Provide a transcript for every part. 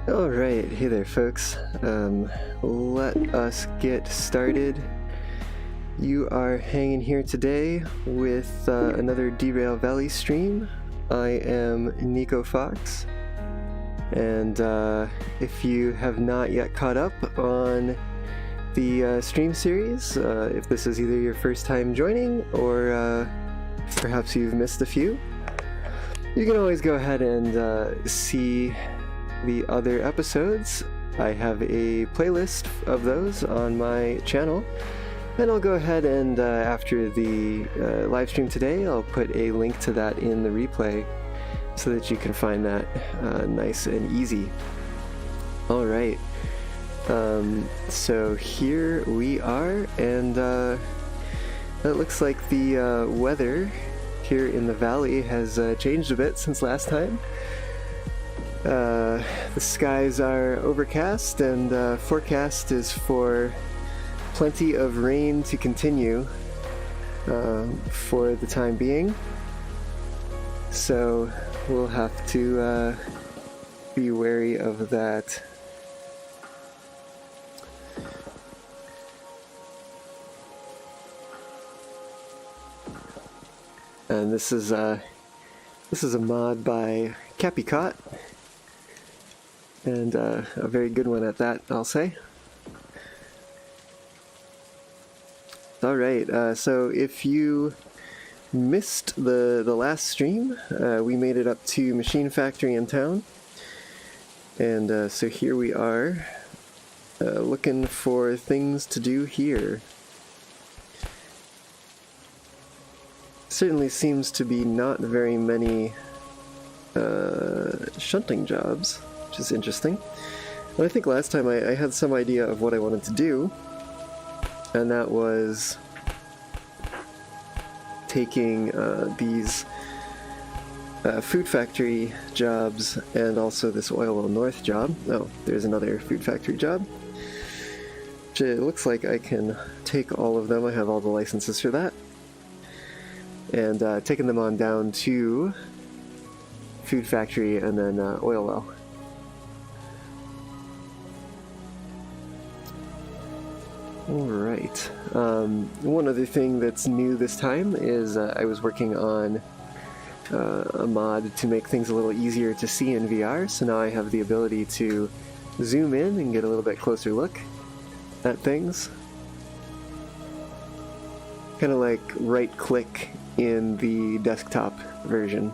Alright, hey there folks. Let us get started. You are hanging here today with another Derail Valley stream. I am Nico Fox, and if you have not yet caught up on the stream series, if this is either your first time joining or perhaps you've missed a few, you can always go ahead and see the other episodes. I have a playlist of those on my channel, and I'll go ahead and after the live stream today, I'll put a link to that in the replay so that you can find that nice and easy. Alright, so here we are, and it looks like the weather here in the valley has changed a bit since last time. The skies are overcast, and forecast is for plenty of rain to continue for the time being. So we'll have to be wary of that. And this is a mod by Capicot. And a very good one at that, I'll say. Alright, so if you missed the last stream, we made it up to Machine Factory in town. And so here we are, looking for things to do here. Certainly seems to be not very many shunting jobs, which is interesting. But I think last time I had some idea of what I wanted to do, and that was taking these food factory jobs and also this Oil Well North job. Oh, there's another food factory job, which it looks like I can take all of them. I have all the licenses for that, and taking them on down to food factory and then Oil Well. Alright, one other thing that's new this time is I was working on a mod to make things a little easier to see in VR, so now I have the ability to zoom in and get a little bit closer look at things. Kind of like right click in the desktop version.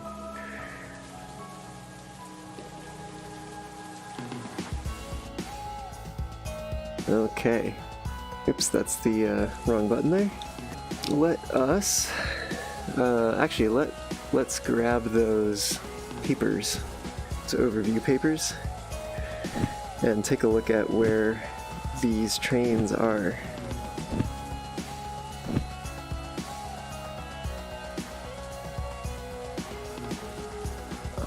Okay. Oops, that's the wrong button there. Let us actually let's grab those papers, those overview papers, and take a look at where these trains are.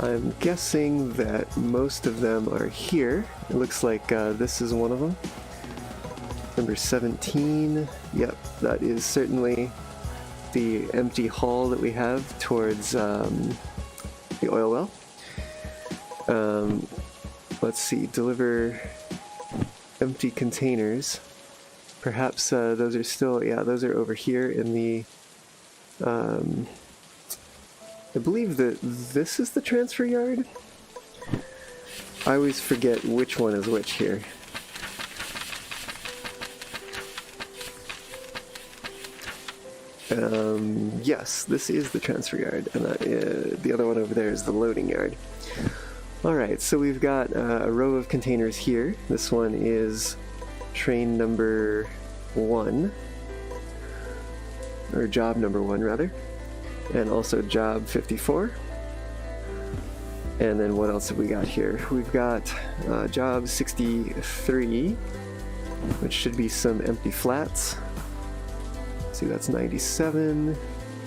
I'm guessing that most of them are here. It looks like this is one of them. Number 17, yep, that is certainly the empty hall that we have towards the oil well. Let's see, deliver empty containers. Perhaps those are still, yeah, those are over here in the, I believe that this is the transfer yard? I always forget which one is which here. Yes, this is the transfer yard, and the other one over there is the loading yard. Alright, so we've got a row of containers here. This one is train number 1, or job number 1 rather, and also job 54. And then what else have we got here? We've got job 63, which should be some empty flats. See, that's 97.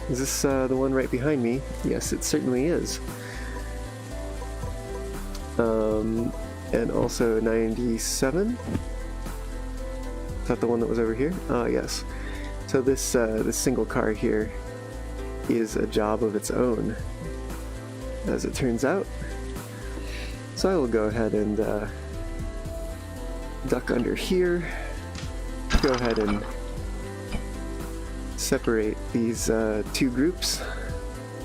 Is this the one right behind me? Yes, it certainly is. And also 97. Is that the one that was over here? Yes. So this single car here is a job of its own, as it turns out. So I will go ahead and duck under here. Go ahead and separate these two groups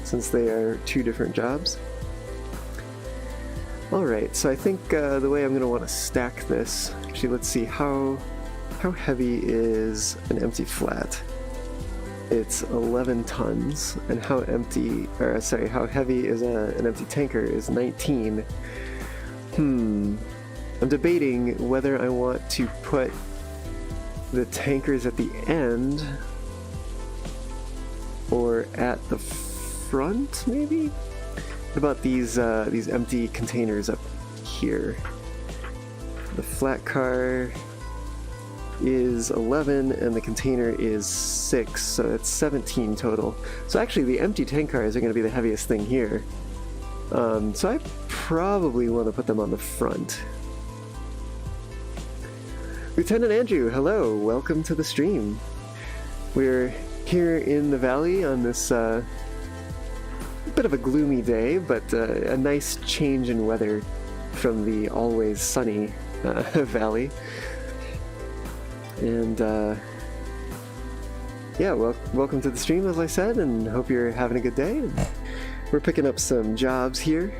since they are two different jobs. Alright, so I think the way I'm going to want to stack this, actually let's see, how heavy is an empty flat? It's 11 tons, and how heavy is an empty tanker is 19. I'm debating whether I want to put the tankers at the end or at the front, maybe? What about these empty containers up here? The flat car is 11 and the container is 6, so it's 17 total. So actually the empty tank cars are going to be the heaviest thing here. So I probably want to put them on the front. Lieutenant Andrew, hello, welcome to the stream. We're here in the valley on this bit of a gloomy day, but a nice change in weather from the always sunny valley. And yeah, welcome to the stream, as I said, and hope you're having a good day. We're picking up some jobs here.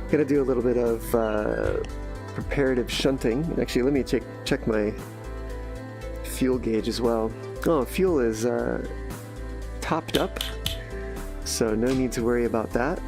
Gonna do a little bit of preparative shunting. And actually, let me check my fuel gauge as well. Oh, fuel is topped up, so no need to worry about that.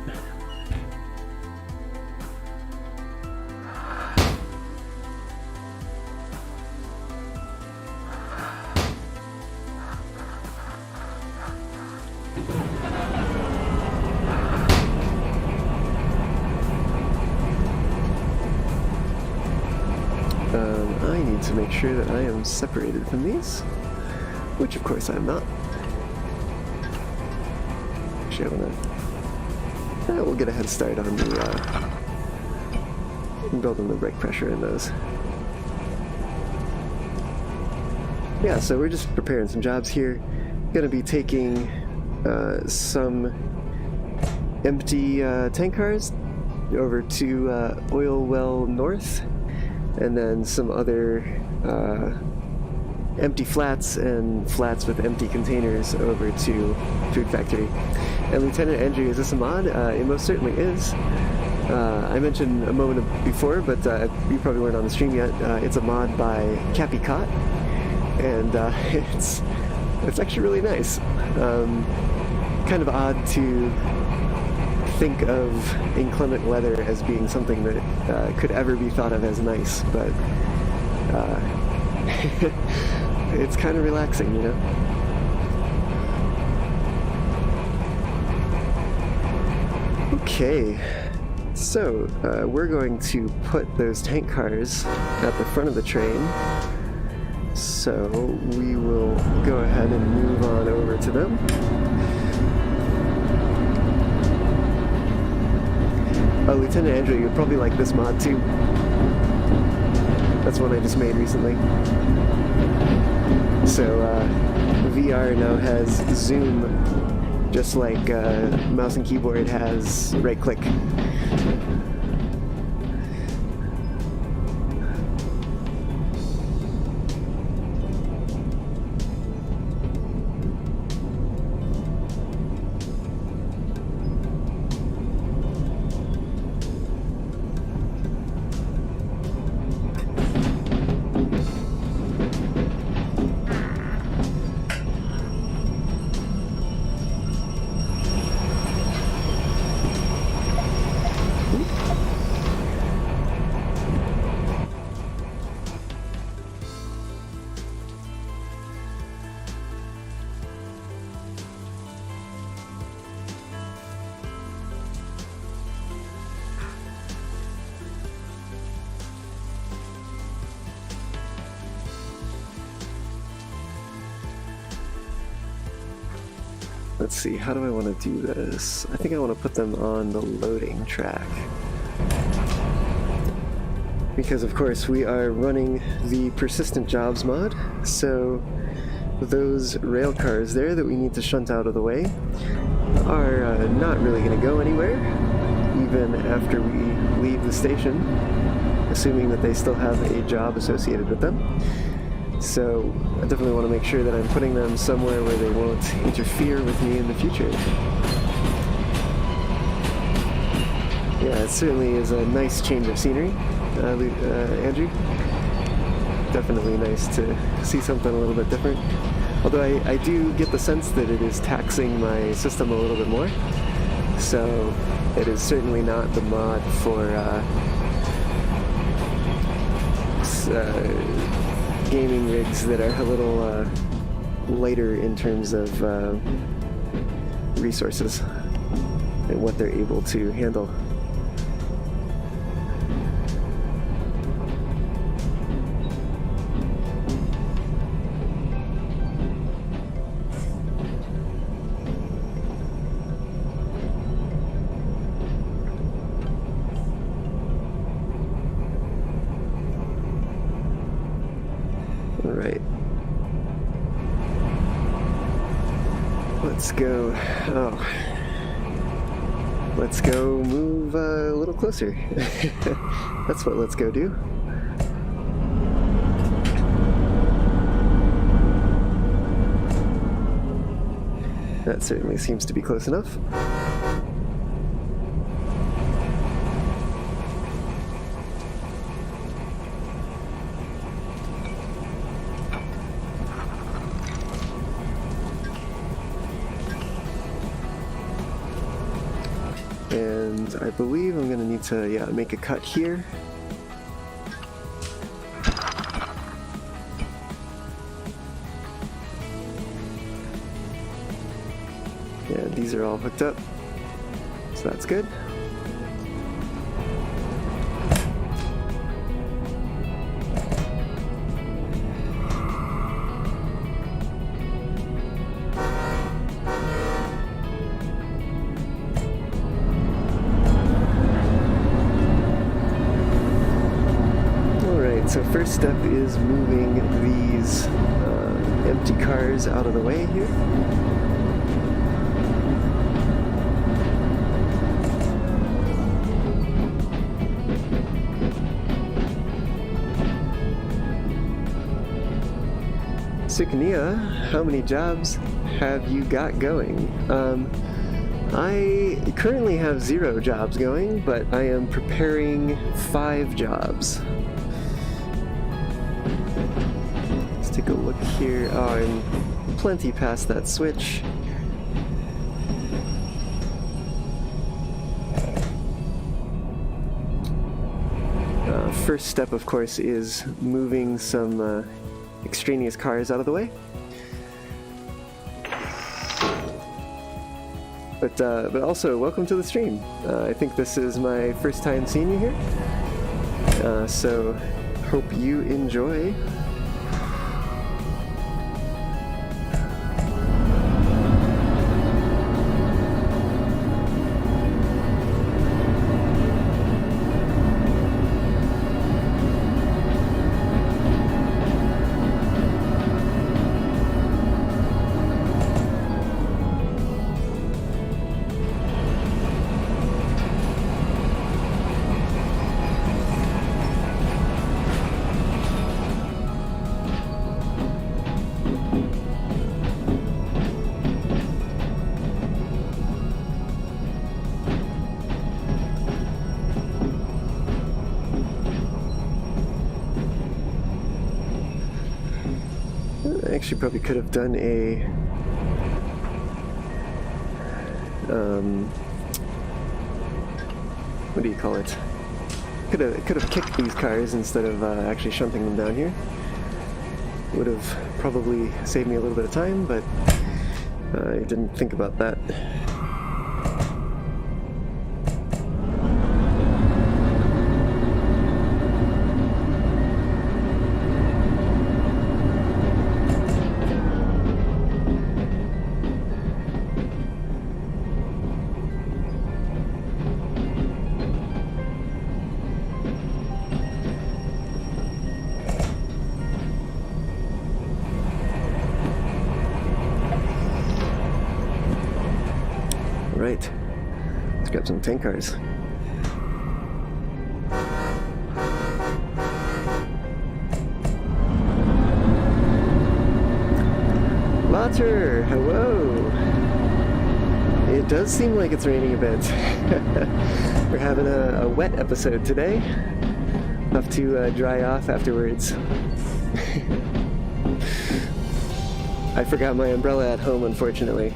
I need to make sure that I am separated from these, which of course I'm not. Actually, we'll get a head start on the building the brake pressure in those. Yeah, so we're just preparing some jobs here. Gonna be taking some empty tank cars over to Oil Well North, and then some other empty flats and flats with empty containers over to Food Factory. And Lieutenant Andrew, is this a mod? It most certainly is. I mentioned a moment before, but you probably weren't on the stream yet. It's a mod by Cappy Cott, and it's actually really nice. Kind of odd to think of inclement weather as being something that could ever be thought of as nice, but it's kind of relaxing, you know? Okay, so we're going to put those tank cars at the front of the train, so we will go ahead and move on over to them. Lieutenant Andrew, you'll probably like this mod too. That's one I just made recently. So VR now has zoom, just like mouse and keyboard has right click. Let's see, how do I want to do this? I think I want to put them on the loading track. Because of course we are running the persistent jobs mod, so those rail cars there that we need to shunt out of the way are not really going to go anywhere, even after we leave the station, assuming that they still have a job associated with them. So I definitely want to make sure that I'm putting them somewhere where they won't interfere with me in the future. Yeah, it certainly is a nice change of scenery, Andrew. Definitely nice to see something a little bit different. Although I do get the sense that it is taxing my system a little bit more. So it is certainly not the mod for gaming rigs that are a little lighter in terms of resources and what they're able to handle. Alright. Let's go. Oh. Let's go move a little closer. That's what let's go do. That certainly seems to be close enough. And I believe I'm going to need to, make a cut here. Yeah, these are all hooked up, so that's good. So first step is moving these empty cars out of the way here. Sukania, how many jobs have you got going? I currently have 0 jobs going, but I am preparing 5 jobs. Take a look here. Oh, I'm plenty past that switch. First step, of course, is moving some extraneous cars out of the way. But also, welcome to the stream. I think this is my first time seeing you here. So, hope you enjoy. I actually probably could have done a what do you call it? Could have kicked these cars instead of actually shunting them down here. Would have probably saved me a little bit of time, but I didn't think about that. Right, let's grab some tank cars. Walter, hello. It does seem like it's raining a bit. We're having a wet episode today. Have to dry off afterwards. I forgot my umbrella at home, unfortunately.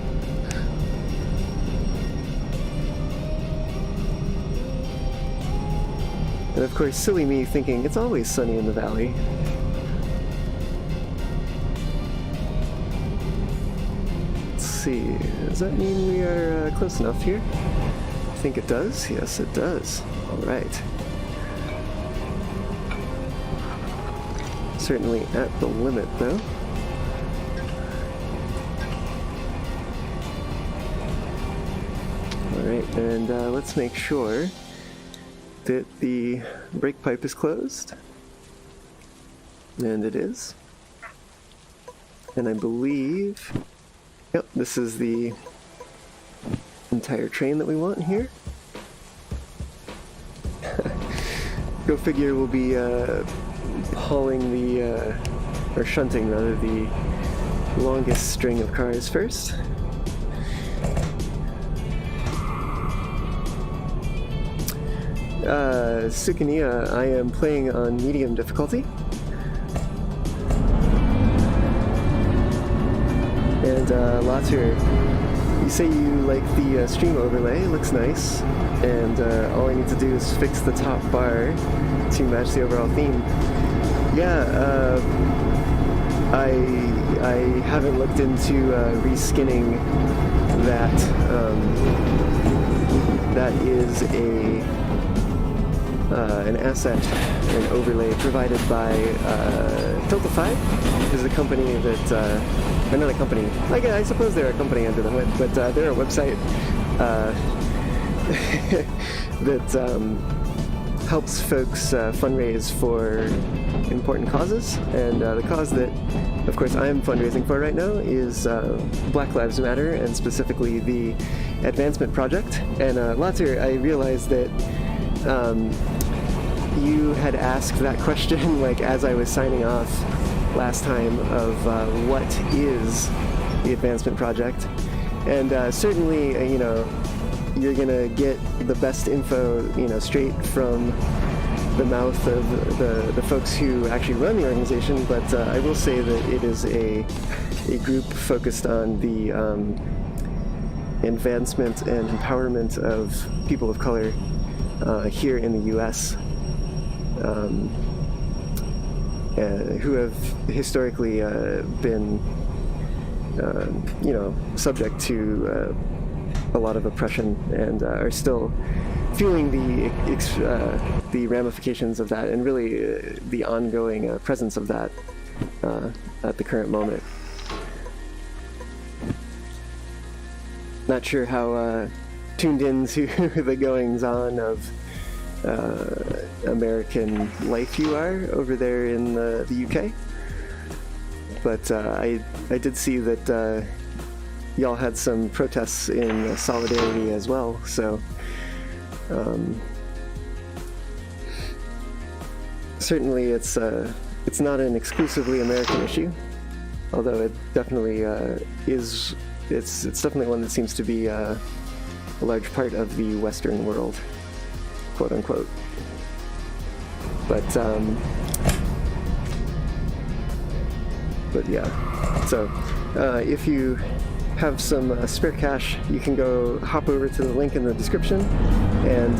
And of course, silly me thinking it's always sunny in the valley. Let's see, does that mean we are close enough here? I think it does. Yes, it does. All right. Certainly at the limit, though. Alright, and let's make sure that the brake pipe is closed. And it is. And I believe... Yep, this is the entire train that we want here. Go figure we'll be hauling the... or shunting, rather, the longest string of cars first. Sukania, I am playing on medium difficulty. And Latur, you say you like the stream overlay, it looks nice. And all I need to do is fix the top bar to match the overall theme. Yeah, I haven't looked into reskinning that. That is an asset, an overlay provided by Tiltify, is a company that, another company, I suppose they're a company under the hood, but they're a website that helps folks fundraise for important causes, and the cause that, of course, I'm fundraising for right now is Black Lives Matter, and specifically the Advancement Project. And Latur, I realized that you had asked that question like as I was signing off last time of what is the Advancement Project, and certainly you're gonna get the best info straight from the mouth of the folks who actually run the organization, but I will say that it is a group focused on the advancement and empowerment of people of color here in the U.S. Who have historically been, subject to a lot of oppression, and are still feeling the ramifications of that, and really the ongoing presence of that at the current moment. Not sure how tuned into the goings-on of American life you are over there in the UK, but I did see that y'all had some protests in solidarity as well, so certainly it's not an exclusively American issue, although it definitely is. It's definitely one that seems to be a large part of the Western world, quote unquote. But yeah. So if you have some spare cash, you can go hop over to the link in the description, and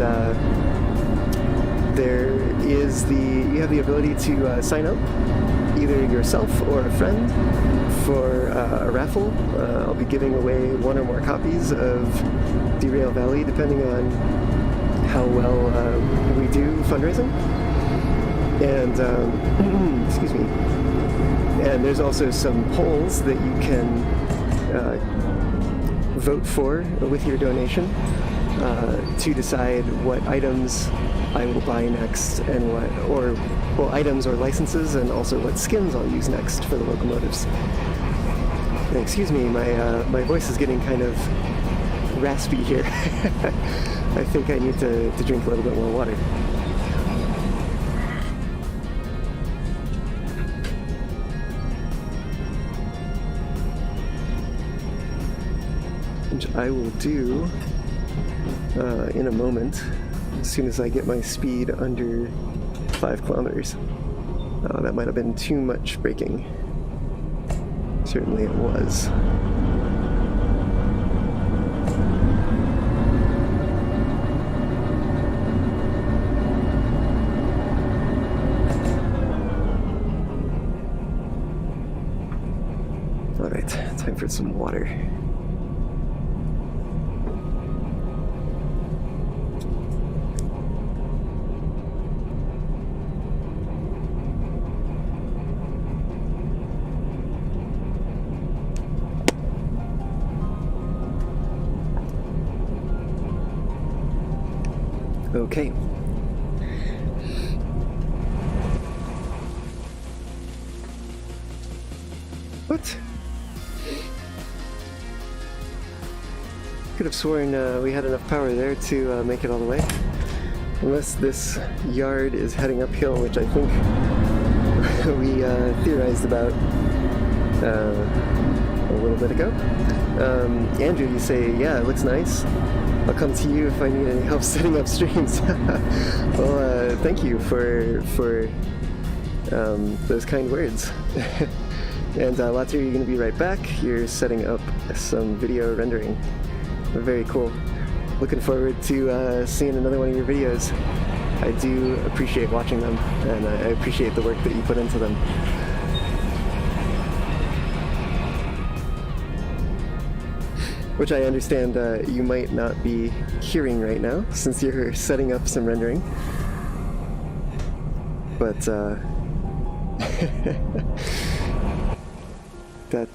you have the ability to sign up, either yourself or a friend, for a raffle. I'll be giving away one or more copies of Derail Valley, depending on how well we do fundraising. And excuse me. And there's also some polls that you can vote for with your donation to decide what items I will buy next, and items or licenses, and also what skins I'll use next for the locomotives. And excuse me, my voice is getting kind of raspy here. I think I need to drink a little bit more water. which I will do in a moment, as soon as I get my speed under 5 kilometers. That might have been too much braking. Certainly it was. Alright, time for some water. Okay. What? Could have sworn we had enough power there to make it all the way. Unless this yard is heading uphill, which I think we theorized about a little bit ago. Andrew, you say, yeah, it looks nice. I'll come to you if I need any help setting up streams. Well, thank you for those kind words. And Latri, you're going to be right back. You're setting up some video rendering. Very cool. Looking forward to seeing another one of your videos. I do appreciate watching them, and I appreciate the work that you put into them. Which I understand you might not be hearing right now, since you're setting up some rendering. But that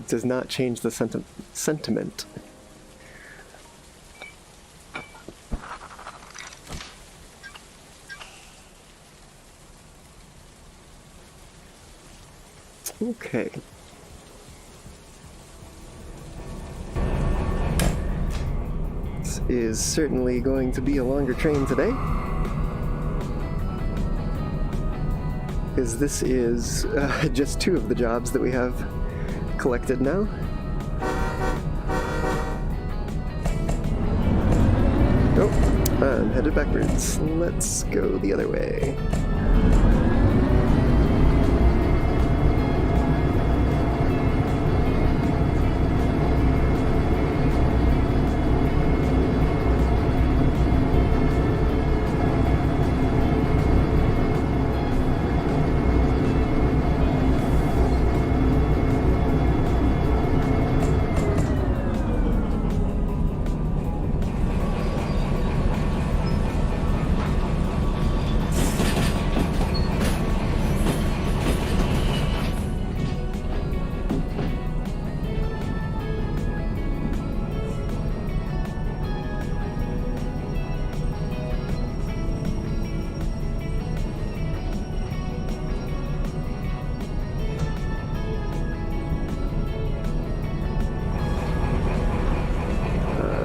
does not change the sentiment. Okay. This is certainly going to be a longer train today, because this is just 2 of the jobs that we have collected now. Oh, I'm headed backwards. Let's go the other way.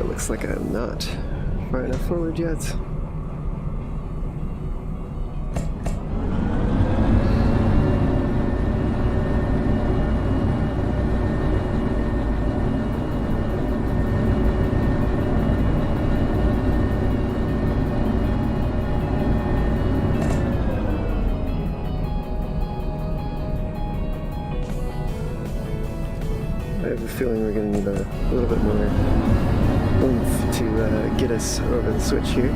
Looks like I'm not far enough forward yet. I have a feeling we're going to need a little bit more oomph to get us over the switch here.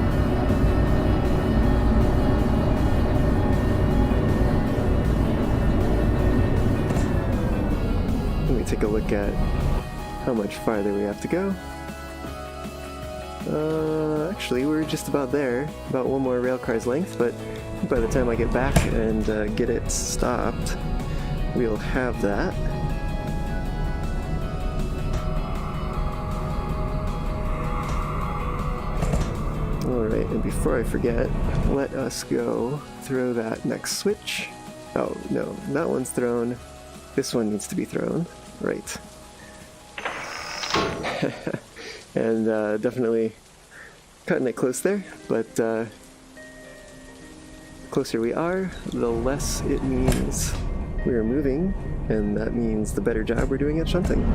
Let me take a look at how much farther we have to go. Actually, we're just about there, about 1 more railcar's length, but by the time I get back and get it stopped, we'll have that. Alright, and before I forget, let us go throw that next switch. Oh, no, that one's thrown. This one needs to be thrown. Right. And definitely cutting it close there, but the closer we are, the less it means we're moving, and that means the better job we're doing at shunting.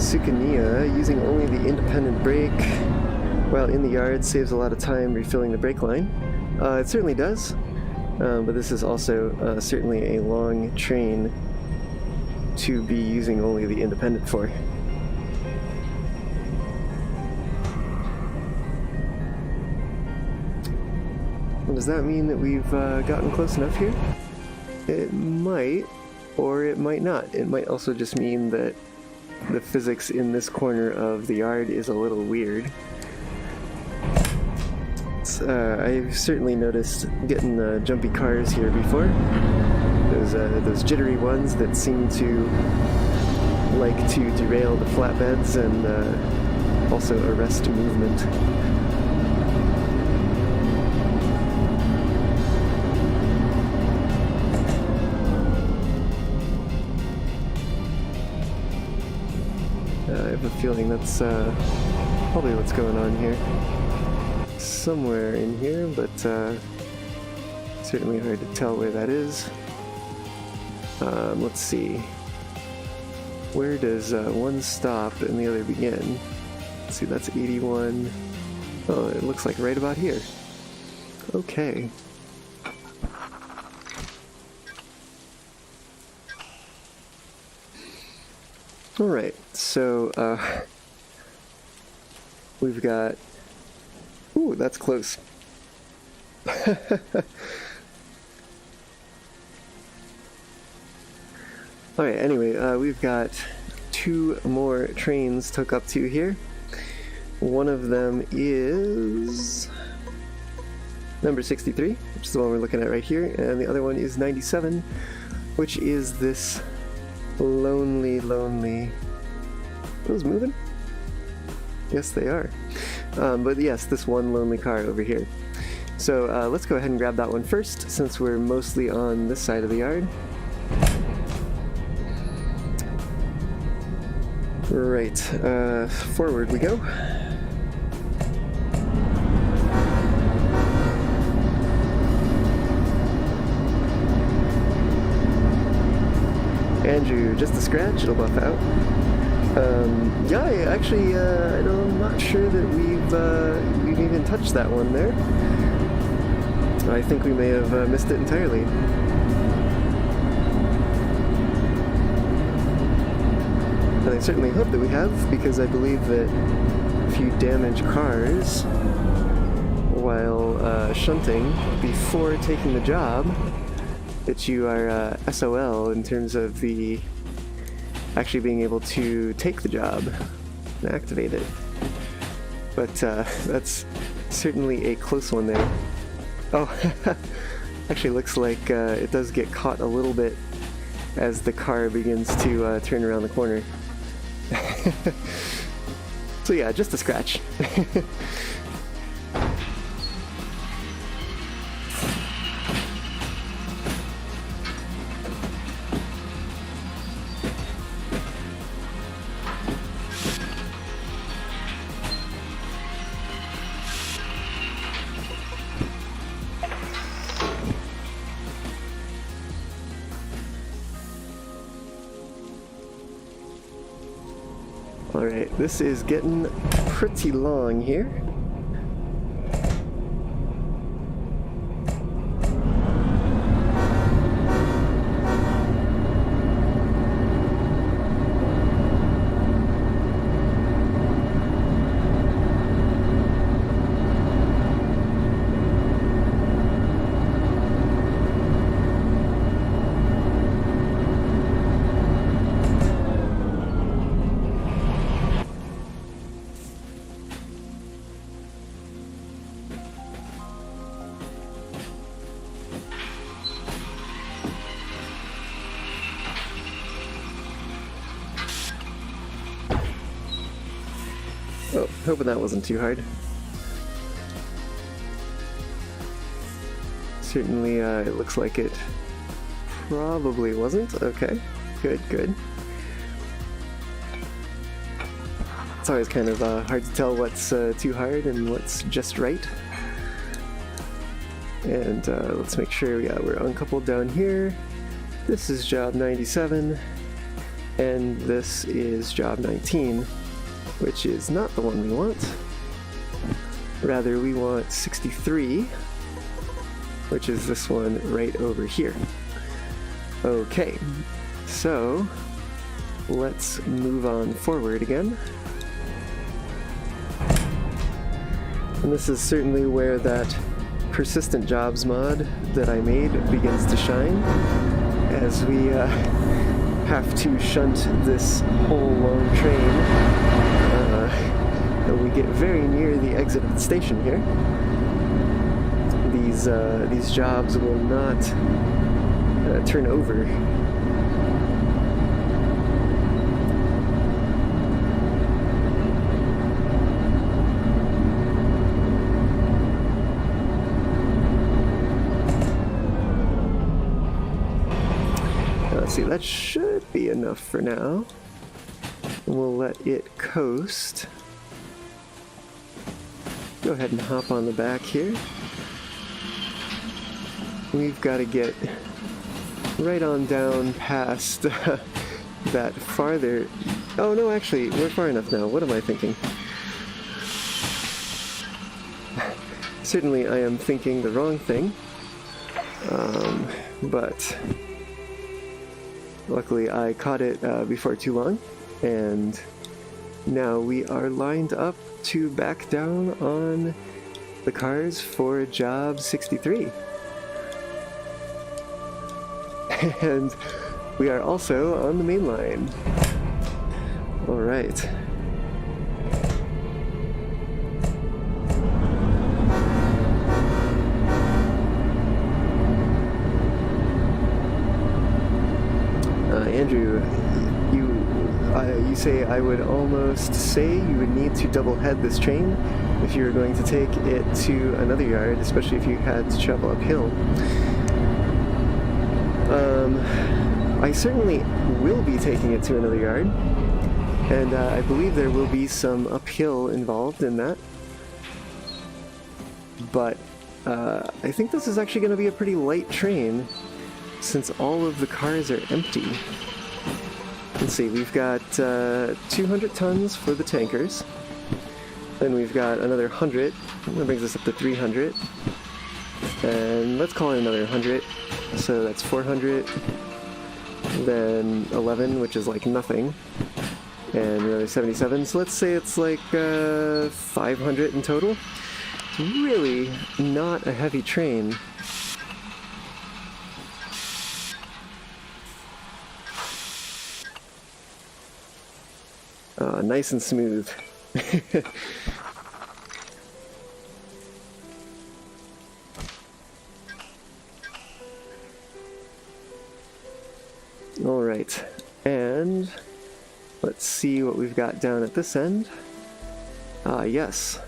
Sukania, using only the independent brake while in the yard saves a lot of time refilling the brake line. It certainly does, but this is also certainly a long train to be using only the independent for. Does that mean that we've gotten close enough here? It might, or it might not. It might also just mean that the physics in this corner of the yard is a little weird. I've certainly noticed getting jumpy cars here before. Those jittery ones that seem to like to derail the flatbeds and also arrest movement. I have a feeling that's probably what's going on here. Somewhere in here, but certainly hard to tell where that is. Let's see. Where does one stop and the other begin? Let's see, that's 81. Oh, it looks like right about here. Okay. Alright, so we've got... Ooh, that's close. Alright, anyway, we've got 2 more trains to hook up to here. One of them is number 63, which is the one we're looking at right here, and the other one is 97, which is this lonely... Are those moving? Yes, they are. But yes, this one lonely car over here. So let's go ahead and grab that one first, since we're mostly on this side of the yard. Right, forward we go. Andrew, just a scratch, it'll buff out. Yeah, I'm not sure that we've even touched that one there. I think we may have missed it entirely. And I certainly hope that we have, because I believe that if you damage cars while shunting before taking the job, that you are SOL in terms of the actually being able to take the job and activate it. But that's certainly a close one there. Oh, actually looks like it does get caught a little bit as the car begins to turn around the corner. So yeah, just a scratch. Alright, this is getting pretty long here. Oh, hoping that wasn't too hard. Certainly, it looks like it probably wasn't. Okay, good, good. It's always kind of hard to tell what's too hard and what's just right. And let's make sure, yeah, we're uncoupled down here. This is job 97. And this is job 19, which is not the one we want. Rather, we want 63, which is this one right over here. Okay, so let's move on forward again. And this is certainly where that persistent jobs mod that I made begins to shine, as we have to shunt this whole long train. And we get very near the exit of the station here. These jobs will not turn over. Let's see, that should be enough for now. And we'll let it coast. Go ahead and hop on the back here. We've got to get right on down past that farther. Oh no, actually, we're far enough now. What am I thinking? Certainly I am thinking the wrong thing. But luckily I caught it before too long, and now we are lined up to back down on the cars for job 63. And we are also on the main line. All right. Andrew, you say I would almost say you would need to double head this train if you were going to take it to another yard, especially if you had to travel uphill. I certainly will be taking it to another yard, and I believe there will be some uphill involved in that. But I think this is actually going to be a pretty light train, since all of the cars are empty. Let's see, we've got 200 tons for the tankers. Then we've got another 100. That brings us up to 300. And let's call it another 100. So that's 400. Then 11, which is like nothing. And another 77. So let's say it's like 500 in total. It's really not a heavy train. Nice and smooth. All right, and let's see what we've got down at this end. Yes.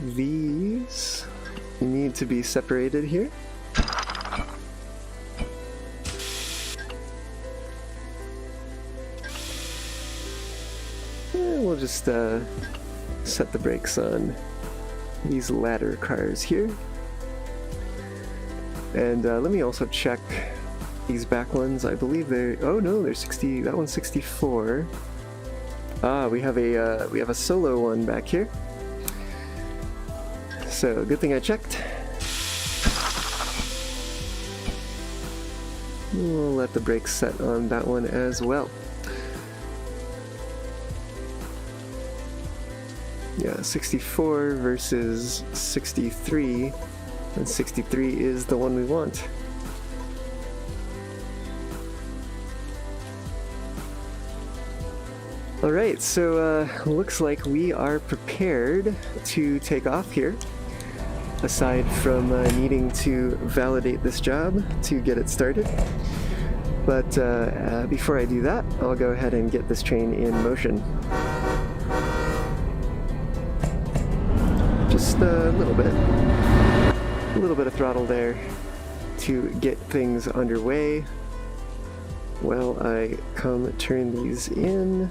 These need to be separated here. We'll just set the brakes on these ladder cars here. And let me also check these back ones. I believe they're... oh no, they're 60... that one's 64. Ah, we have a solo one back here. So, good thing I checked. We'll let the brakes set on that one as well. Yeah, 64 versus 63, and 63 is the one we want. Alright, so looks like we are prepared to take off here, aside from needing to validate this job to get it started. But before I do that, I'll go ahead and get this train in motion. Just a little bit of throttle there to get things underway while I come turn these in.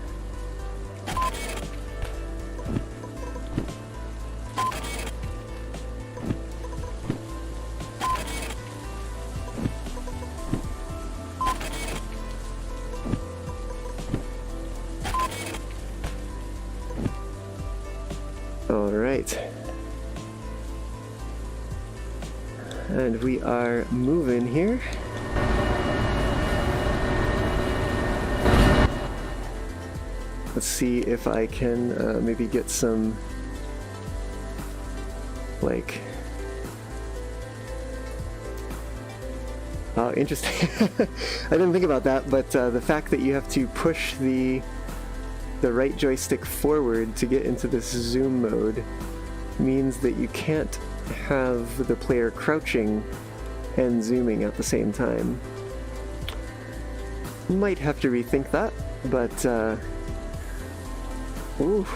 All right. And we are moving here. Let's see if I can maybe get some, like... Oh, interesting. I didn't think about that, but the fact that you have to push the right joystick forward to get into this zoom mode means that you can't have the player crouching and zooming at the same time. Might have to rethink that, but ooh.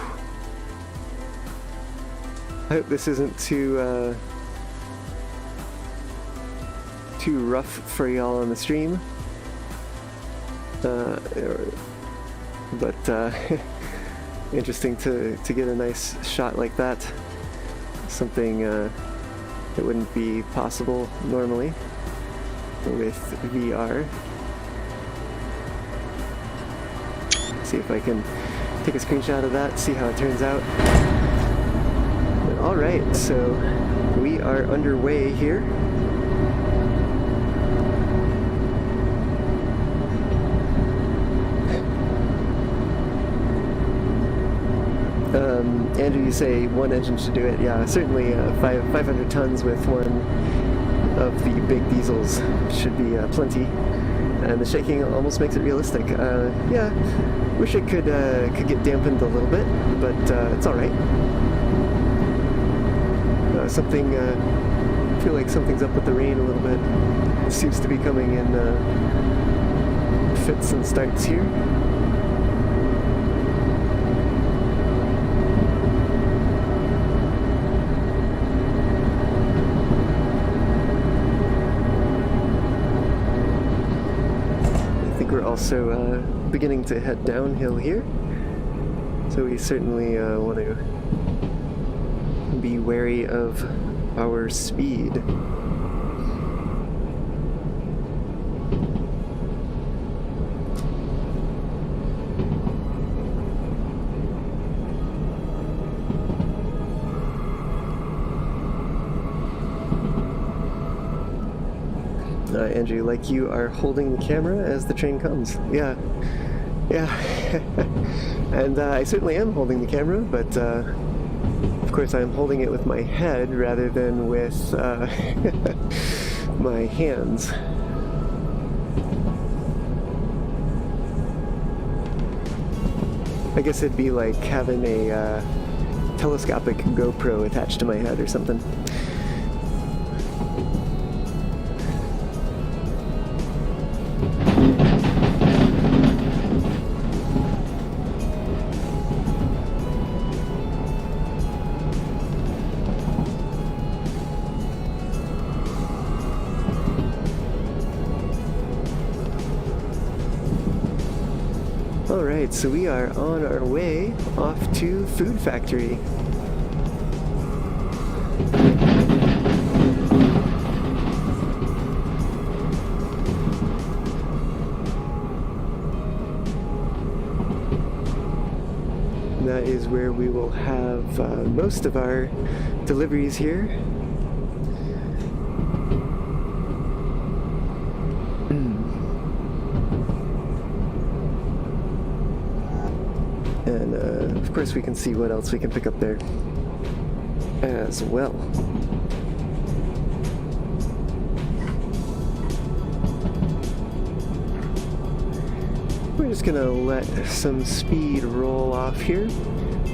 I hope this isn't too rough for y'all on the stream. But interesting to get a nice shot like that. Something that wouldn't be possible normally with VR. See if I can take a screenshot of that, see how it turns out. Alright, so we are underway here. Andrew, you say one engine should do it. Yeah, certainly 500 tons with one of the big diesels should be plenty. And the shaking almost makes it realistic. Yeah, wish it could get dampened a little bit, but it's all right. I feel like something's up with the rain a little bit. It seems to be coming in fits and starts here. Also beginning to head downhill here, so we certainly want to be wary of our speed. Andrew, like you are holding the camera as the train comes. Yeah. And I certainly am holding the camera, but of course I'm holding it with my head rather than with my hands. I guess it'd be like having a telescopic GoPro attached to my head or something. Alright, so we are on our way off to Food Factory. That is where we will have most of our deliveries here. And of course we can see what else we can pick up there as well. We're just gonna let some speed roll off here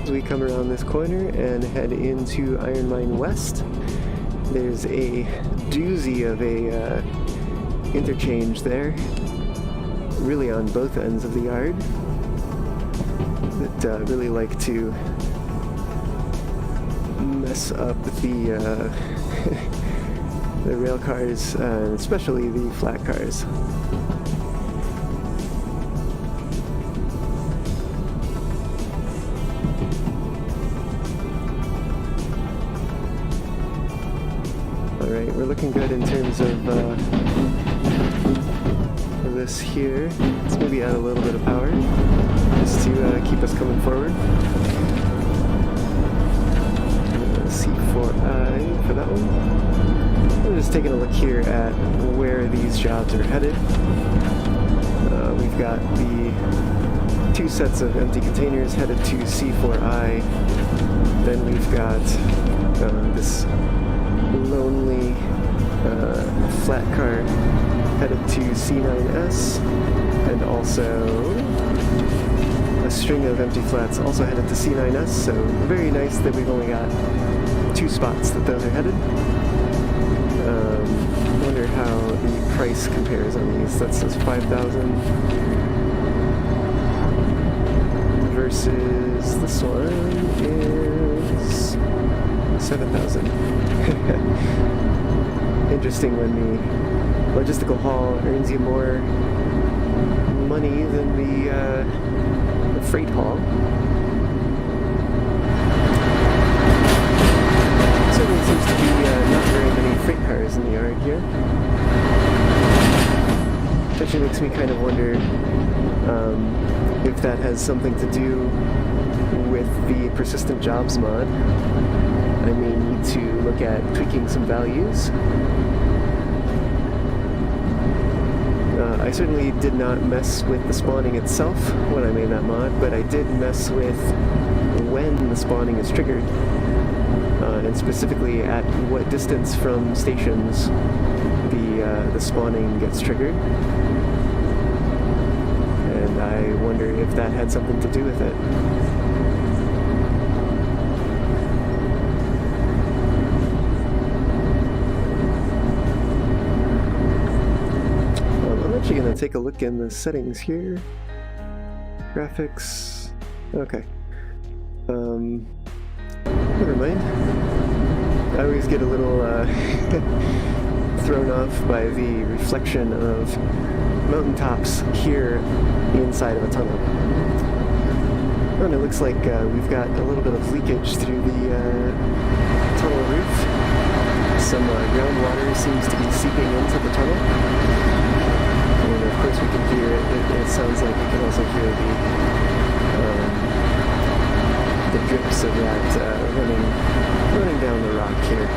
as we come around this corner and head into Iron Mine West. There's a doozy of a interchange there, really on both ends of the yard, that really like to mess up the the rail cars, especially the flat cars. Alright, we're looking good in terms of this here. Let's maybe add a little bit of power just to keep us coming forward. taking a look here at where these jobs are headed. We've got the 2 sets of empty containers headed to C4I. Then we've got this lonely flat car headed to C9S, and also a string of empty flats also headed to C9S, so very nice that we've only got 2 spots that those are headed. I wonder how the price compares on these. That says 5,000 versus this one is 7,000. Interesting when the logistical haul earns you more money than the freight haul. Certainly seems to be not very many freight cars in the yard here. Which actually makes me kind of wonder if that has something to do with the persistent jobs mod. I may need to look at tweaking some values. I certainly did not mess with the spawning itself when I made that mod, but I did mess with when the spawning is triggered, and specifically at what distance from stations the spawning gets triggered. And I wonder if that had something to do with it. I'm actually going to take a look in the settings here. Graphics. Okay. Never mind. I always get a little thrown off by the reflection of mountaintops here inside of a tunnel. Oh, and it looks like we've got a little bit of leakage through the tunnel roof. Some groundwater seems to be seeping into the tunnel. And of course we can hear it. It sounds like we can also hear the drips of that running down the rock here.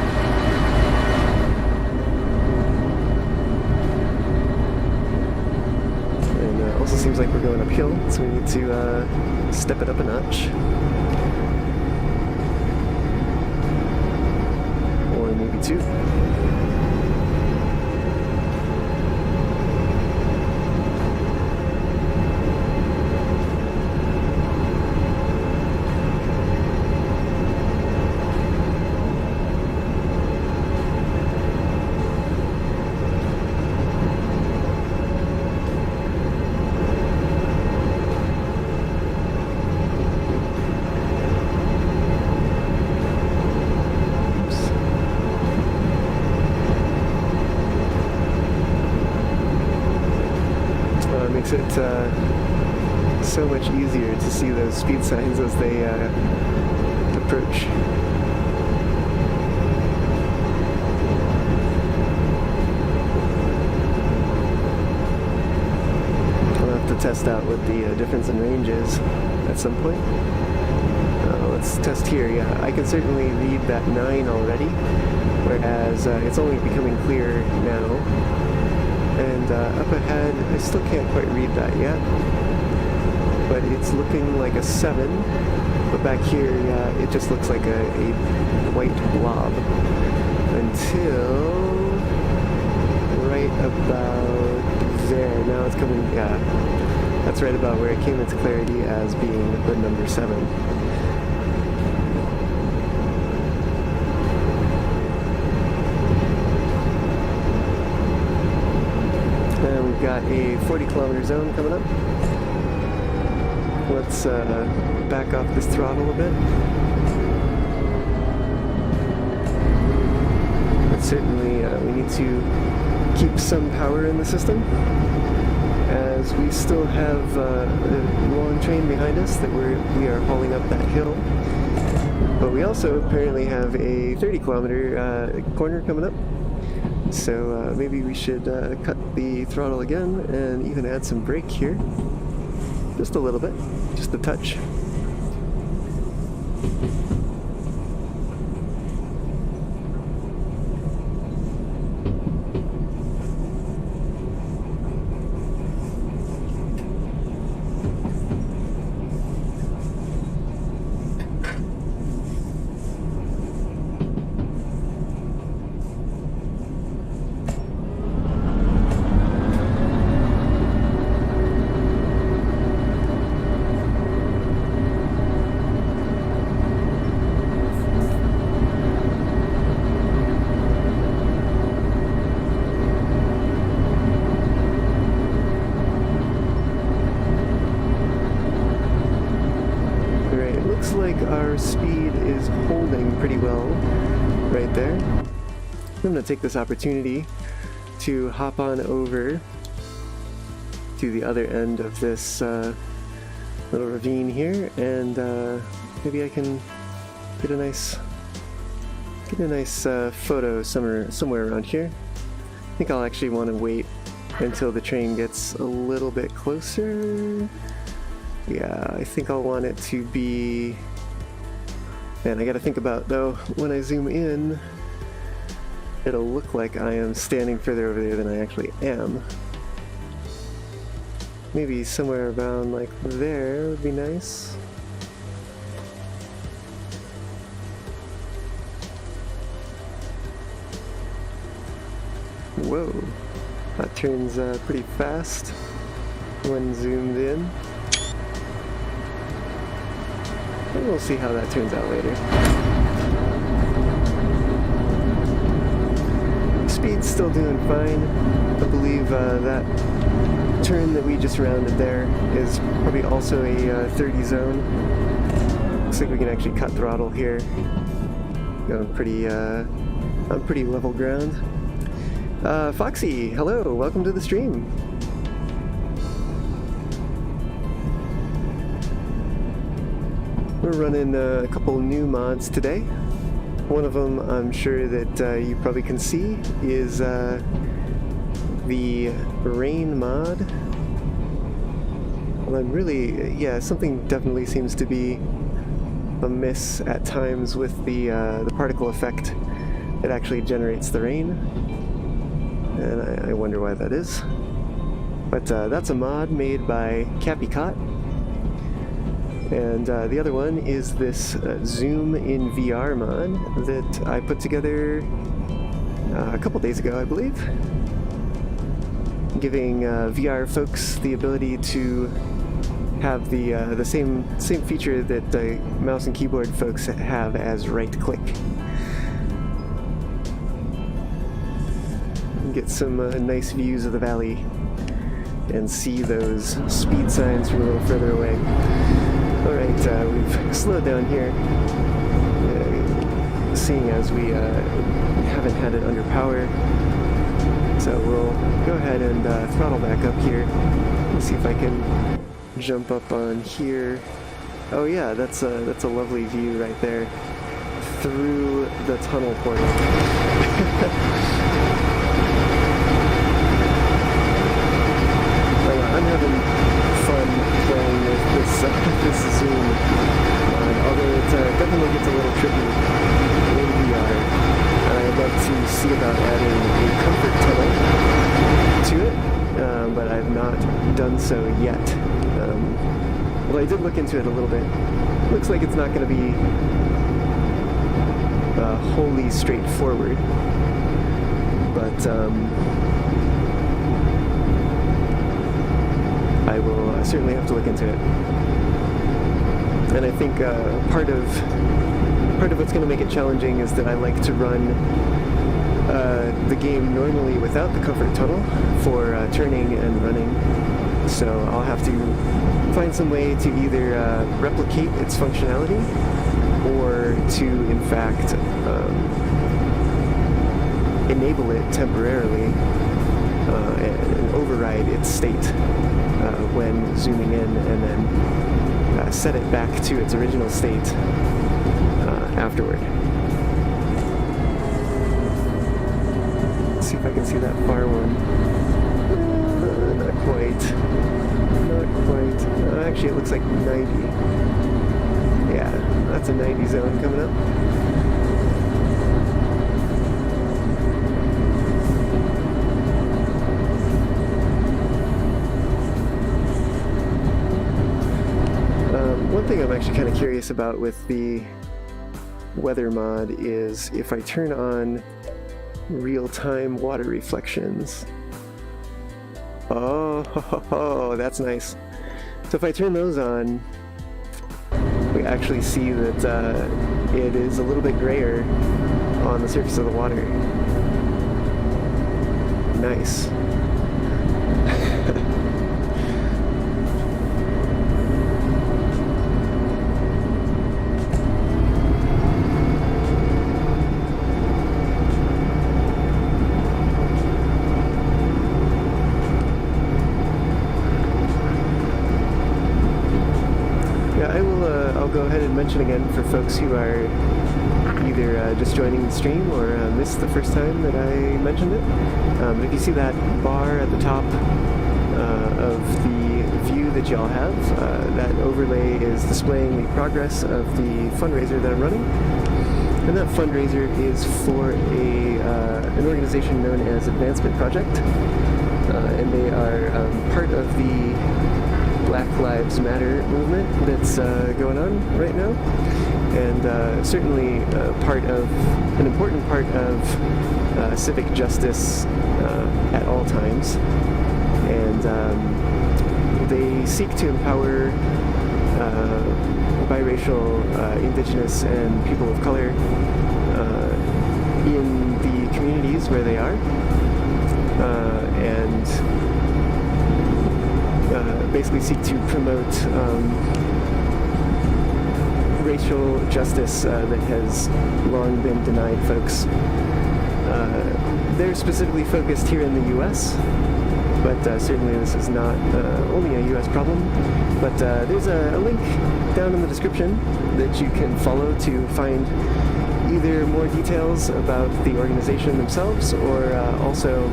And also seems like we're going uphill, so we need to step it up a notch. Or maybe 2. Makes it so much easier to see those speed signs as they approach. I'll have to test out what the difference in range is at some point. Let's test here. Yeah, I can certainly read that 9 already, whereas it's only becoming clear now. And up ahead, I still can't quite read that yet, but it's looking like a 7. But back here, yeah, it just looks like a white blob until right about there. Now it's coming, yeah, that's right about where it came into clarity as being the number 7. We've got a 40-kilometer zone coming up. Let's back off this throttle a bit. But certainly we need to keep some power in the system, as we still have a long train behind us that we are hauling up that hill. But we also apparently have a 30-kilometer corner coming up. So maybe we should cut the throttle again and even add some brake here. Just a little bit, just a touch. looks like our speed is holding pretty well right there. I'm going to take this opportunity to hop on over to the other end of this little ravine here, and maybe I can get a nice photo somewhere around here. I think I'll actually want to wait until the train gets a little bit closer. Yeah, I think I'll want it to be... Man, I gotta think about, though, when I zoom in, it'll look like I am standing further over there than I actually am. Maybe somewhere around like there would be nice. Whoa, that turns pretty fast when zoomed in. And we'll see how that turns out later. Speed's still doing fine. I believe that turn that we just rounded there is probably also a 30 zone. Looks like we can actually cut throttle here. Going pretty on pretty level ground. Foxy, hello, welcome to the stream. We're running a couple new mods today. One of them I'm sure that you probably can see is the rain mod. Well, I'm really, yeah, something definitely seems to be amiss at times with the particle effect that actually generates the rain. And I wonder why that is. But that's a mod made by Cappy Cot. And the other one is this Zoom in VR mod that I put together a couple days ago, I believe. Giving VR folks the ability to have the same feature that the mouse and keyboard folks have as right click. Get some nice views of the valley and see those speed signs from a little further away. Alright, we've slowed down here, seeing as we haven't had it under power. So we'll go ahead and throttle back up here. Let's see if I can jump up on here. Oh yeah, that's a lovely view right there through the tunnel portal. I'm having fun playing with this Zoom, although it definitely gets a little tricky in VR. I'd love to see about adding a comfort tunnel to it, but I've not done so yet. Well, I did look into it a little bit. Looks like it's not going to be wholly straightforward, but I will certainly have to look into it. And I think part of what's going to make it challenging is that I like to run the game normally without the comfort tunnel for turning and running. So I'll have to find some way to either replicate its functionality or to, in fact, enable it temporarily and override its state when zooming in, and then set it back to its original state afterward. Let's see if I can see that far one. Not quite. Actually, it looks like 90. Yeah, that's a 90 zone coming up. One thing I'm actually kind of curious about with the weather mod is if I turn on real-time water reflections. Oh, that's nice. So if I turn those on, we actually see that it is a little bit grayer on the surface of the water. Nice. I'll go ahead and mention again for folks who are either just joining the stream or missed the first time that I mentioned it. If you see that bar at the top of the view that y'all have, that overlay is displaying the progress of the fundraiser that I'm running. And that fundraiser is for an organization known as Advancement Project. And they are part of the Black Lives Matter movement that's going on right now. And certainly an important part of civic justice at all times. And they seek to empower biracial, indigenous, and people of color in the communities where they are, and basically seek to promote racial justice that has long been denied folks. They're specifically focused here in the U.S., but certainly this is not only a U.S. problem. But there's a link down in the description that you can follow to find either more details about the organization themselves or also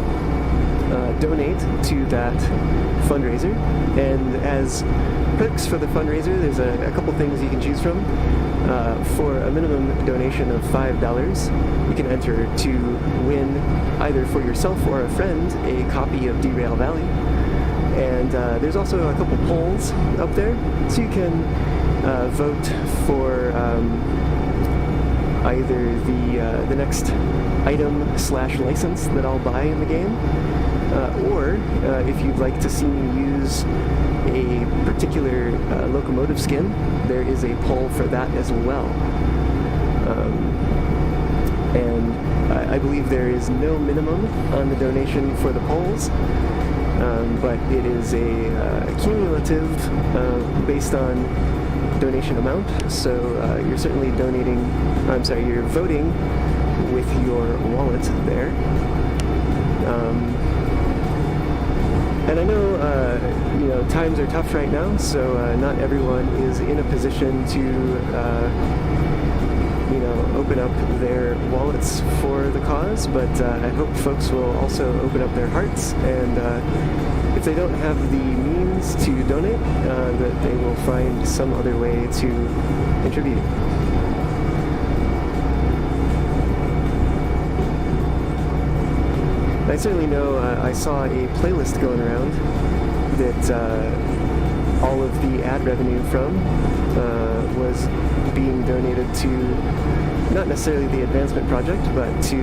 donate to that fundraiser. And as perks for the fundraiser, there's a couple things you can choose from. For a minimum donation of $5, you can enter to win, either for yourself or a friend, a copy of Derail Valley. And there's also a couple polls up there, so you can vote for either the next item/license that I'll buy in the game, or if you'd like to see me use a particular locomotive skin, there is a poll for that as well. And I believe there is no minimum on the donation for the polls, but it is a cumulative based on donation amount. So you're certainly you're voting with your wallet there. And I know, times are tough right now, so not everyone is in a position to, open up their wallets for the cause, but I hope folks will also open up their hearts, and if they don't have the means to donate, that they will find some other way to contribute. I certainly know I saw a playlist going around that all of the ad revenue from was being donated to not necessarily the Advancement Project, but to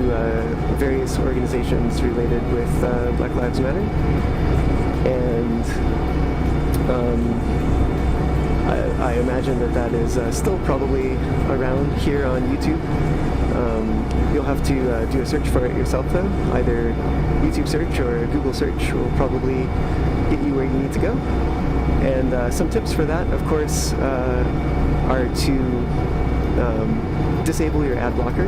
various organizations related with Black Lives Matter. And I imagine that is still probably around here on YouTube. You'll have to do a search for it yourself, though. Either YouTube search or Google search will probably get you where you need to go. And some tips for that, of course, are to disable your ad blocker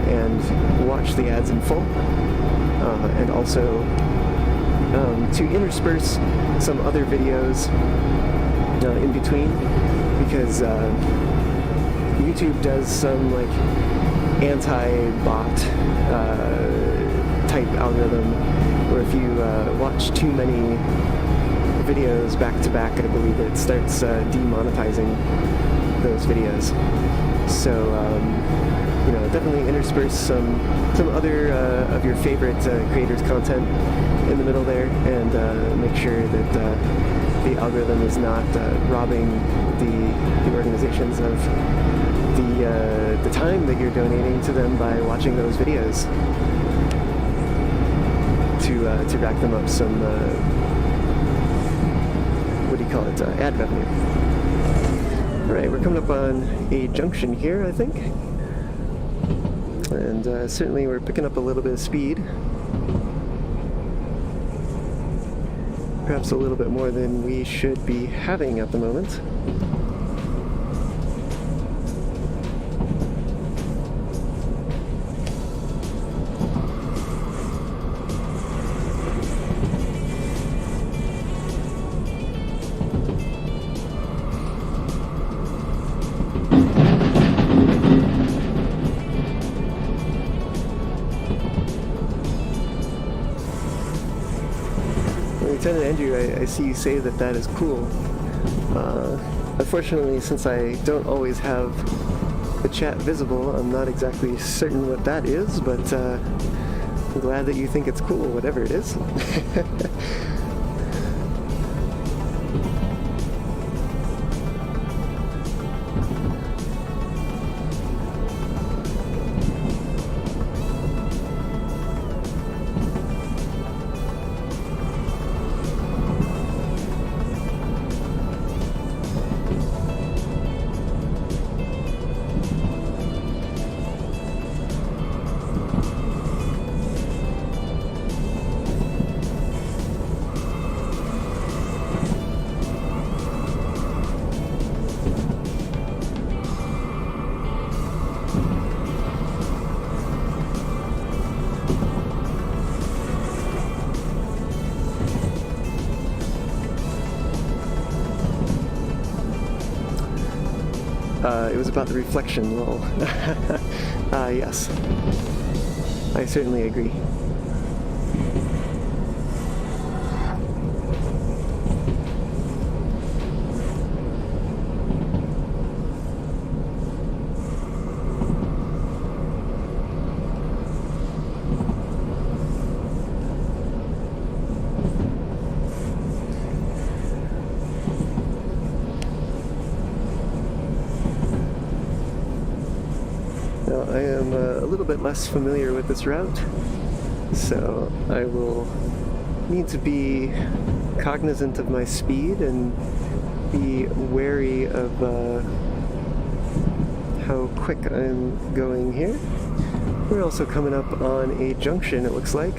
and watch the ads in full, and also to intersperse some other videos in between, because YouTube does some anti-bot type algorithm where if you watch too many videos back to back, I believe it starts demonetizing those videos. So definitely intersperse some other of your favorite creators' content in the middle there, and make sure that the algorithm is not robbing the organizations of the time that you're donating to them by watching those videos, to rack them up some ad revenue. Alright, we're coming up on a junction here, I think, and certainly we're picking up a little bit of speed, perhaps a little bit more than we should be having at the moment. Lieutenant Andrew, I see you say that that is cool. Unfortunately, since I don't always have the chat visible, I'm not exactly certain what that is, but I'm glad that you think it's cool, whatever it is. It was about the reflection, lol. Yes. I certainly agree. I am a little bit less familiar with this route, so I will need to be cognizant of my speed and be wary of how quick I'm going here. We're also coming up on a junction, it looks like,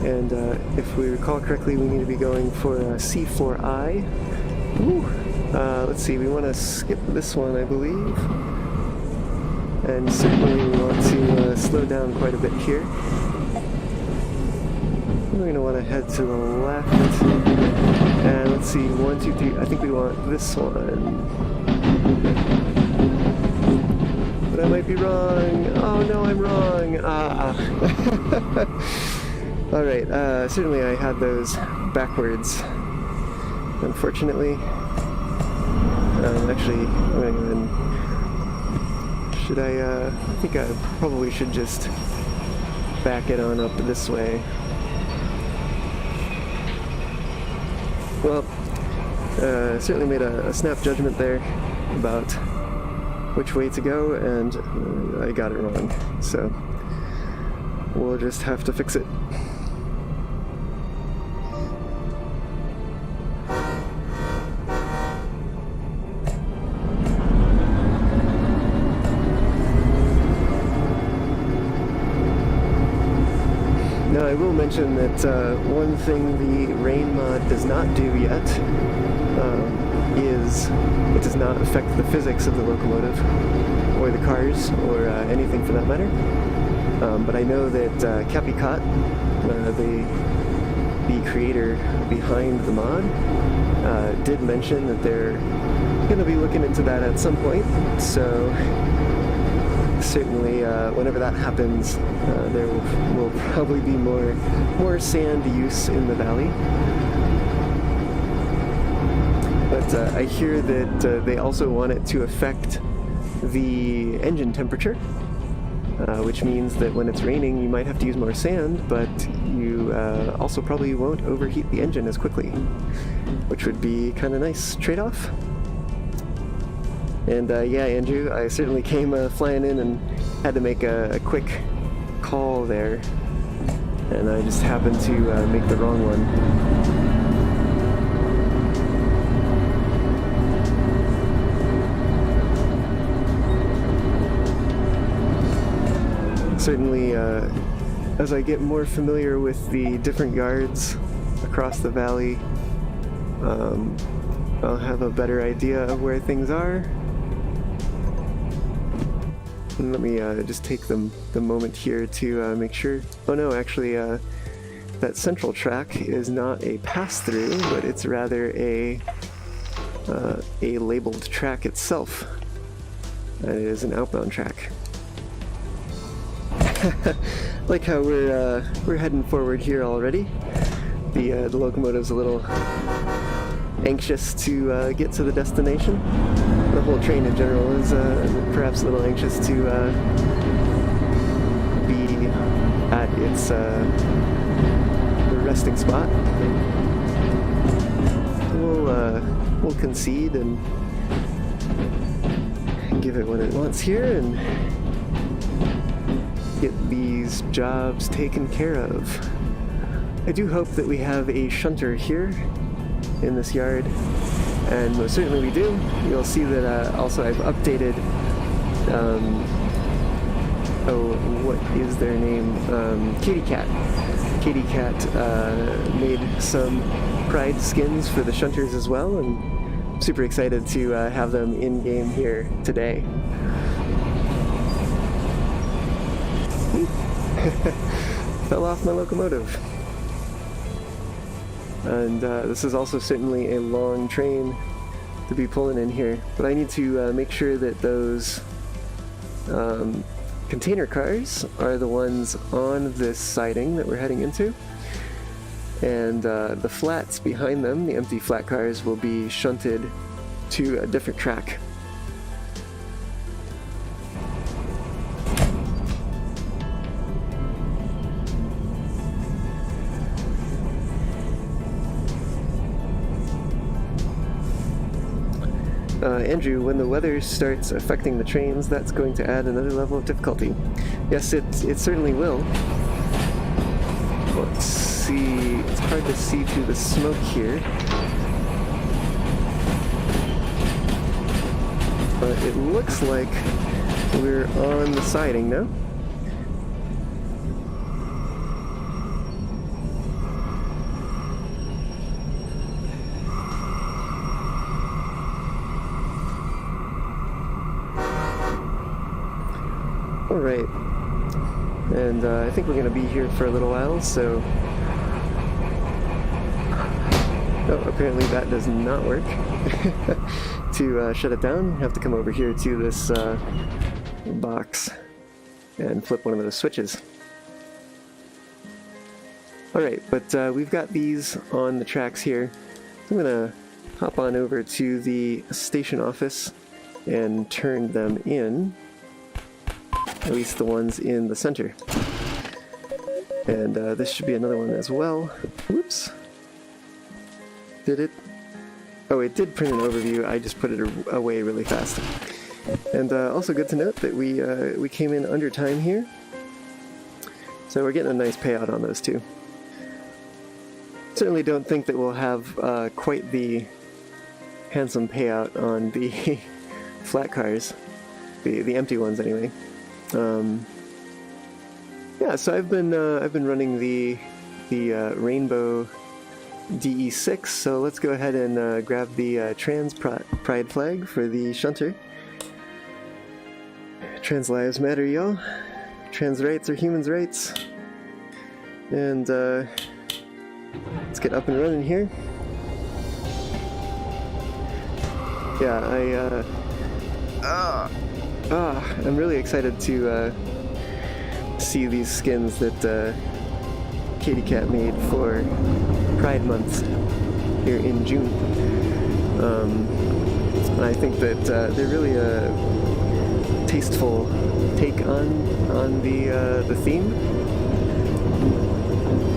and if we recall correctly, we need to be going for C4I. Ooh. Let's see, we want to skip this one, I believe. And certainly we want to slow down quite a bit here. We're going to want to head to the left. And let's see, 1, 2, 3. I think we want this one. But I might be wrong. Oh no, I'm wrong. Alright, certainly I had those backwards. Unfortunately. Actually, I'm going to go ahead and should I think I probably should just back it on up this way. Well, certainly made a snap judgment there about which way to go, and I got it wrong. So we'll just have to fix it. Now I will mention that one thing the rain mod does not do yet is it does not affect the physics of the locomotive or the cars or anything for that matter. But I know that Capicat, the creator behind the mod, did mention that they're going to be looking into that at some point. So certainly, whenever that happens, there will probably be more sand use in the valley. But I hear that they also want it to affect the engine temperature, which means that when it's raining, you might have to use more sand, but you also probably won't overheat the engine as quickly, which would be kind of nice trade-off. And yeah, Andrew, I certainly came flying in and had to make a quick call there, and I just happened to make the wrong one. Certainly, as I get more familiar with the different yards across the valley, I'll have a better idea of where things are. And let me just take the moment here to make sure. Oh no, actually, that central track is not a pass-through, but it's rather a labeled track itself. It is an outbound track. Like how we're heading forward here already. the locomotive's a little anxious to get to the destination. The whole train in general is perhaps a little anxious to be at its resting spot. We'll concede and give it what it wants here and get these jobs taken care of. I do hope that we have a shunter here in this yard, and most certainly we do. You'll see that also I've updated, what is their name? Katie Cat. Katie Cat made some Pride skins for the shunters as well, and I'm super excited to have them in game here today. Fell off my locomotive. And this is also certainly a long train to be pulling in here, but I need to make sure that those container cars are the ones on this siding that we're heading into, and the flats behind them, the empty flat cars, will be shunted to a different track. Andrew, when the weather starts affecting the trains, that's going to add another level of difficulty. Yes, it certainly will. Let's see, it's hard to see through the smoke here. But it looks like we're on the siding now. Alright, and I think we're going to be here for a little while, so... Oh, apparently that does not work. To shut it down, you have to come over here to this box and flip one of those switches. Alright, but we've got these on the tracks here. I'm going to hop on over to the station office and turn them in. At least the ones in the center. And this should be another one as well. Whoops. Did it? Oh, it did print an overview. I just put it away really fast. And also good to note that we came in under time here. So we're getting a nice payout on those two. Certainly don't think that we'll have quite the handsome payout on the flat cars. The empty ones anyway. Yeah, so I've been running the Rainbow DE6, so let's go ahead and grab the trans pride flag for the shunter. Trans lives matter, y'all. Trans rights are humans' rights. And let's get up and running here. Yeah, I'm really excited to see these skins that Katie Cat made for Pride Month here in June. And I think that they're really a tasteful take on the theme.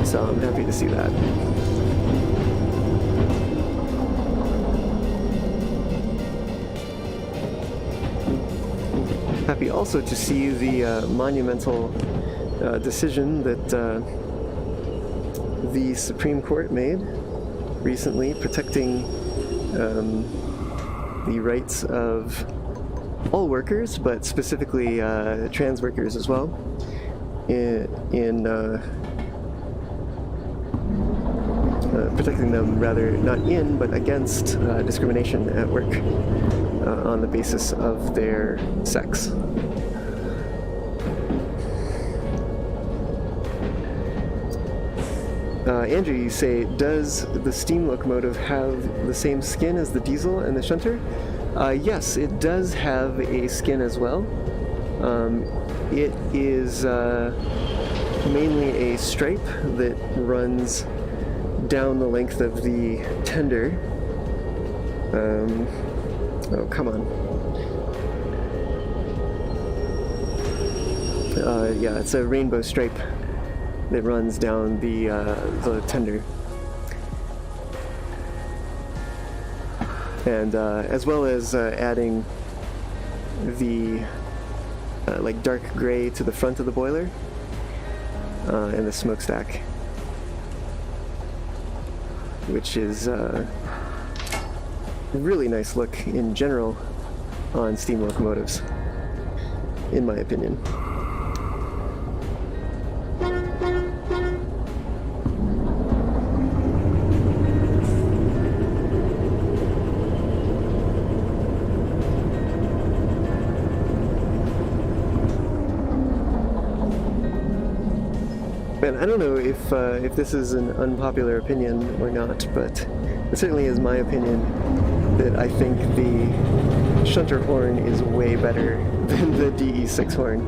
So I'm happy to see that. Happy also to see the monumental decision that the Supreme Court made recently, protecting the rights of all workers, but specifically trans workers as well, in protecting them, rather not in, but against discrimination at work on the basis of their sex. Andrew, you say, does the steam locomotive have the same skin as the diesel and the shunter? Yes, it does have a skin as well. It is mainly a stripe that runs down the length of the tender. Oh, come on. Yeah, it's a rainbow stripe that runs down the tender. And as well as adding the like dark gray to the front of the boiler and the smokestack, which is a really nice look in general on steam locomotives, in my opinion. And I don't know if this is an unpopular opinion or not, but it certainly is my opinion that I think the shunter horn is way better than the DE6 horn.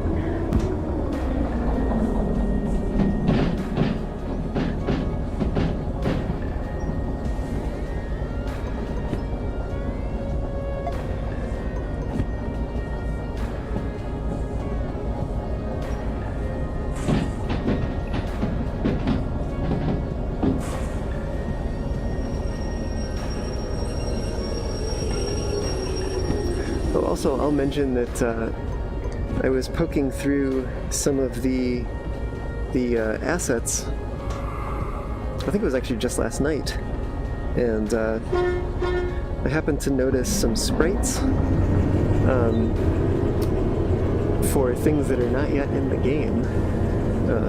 Also, I'll mention that I was poking through some of the assets. I think it was actually just last night, and I happened to notice some sprites for things that are not yet in the game,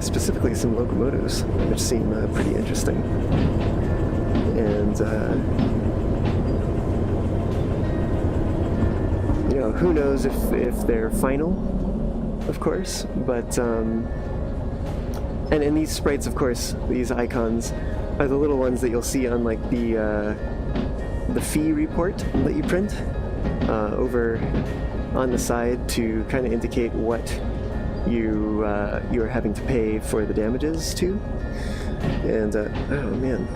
specifically some locomotives, which seem pretty interesting. And who knows if they're final, of course, but and these sprites, of course, these icons are the little ones that you'll see on like the fee report that you print over on the side to kind of indicate what you're having to pay for the damages to. And oh man.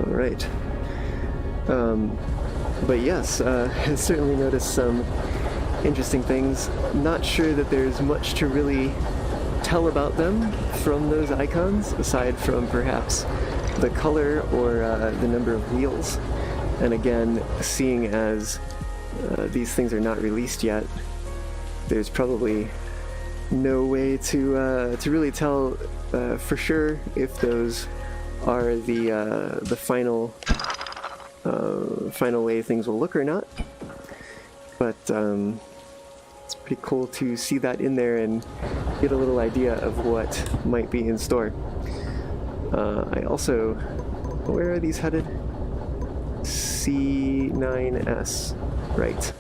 Right. But yes, I certainly noticed some interesting things. Not sure that there's much to really tell about them from those icons, aside from perhaps the color or the number of wheels. And again, seeing as these things are not released yet, there's probably no way to really tell for sure if those are the final way things will look or not. But it's pretty cool to see that in there and get a little idea of what might be in store. I also, where are these headed? C9S, right,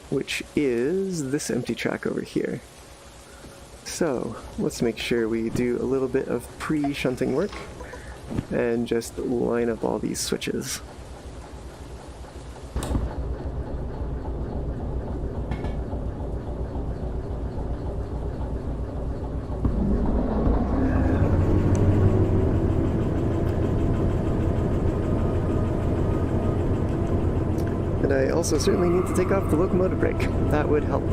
which is this empty track over here. So let's make sure we do a little bit of pre-shunting work and just line up all these switches. And I also certainly need to take off the locomotive brake. That would help.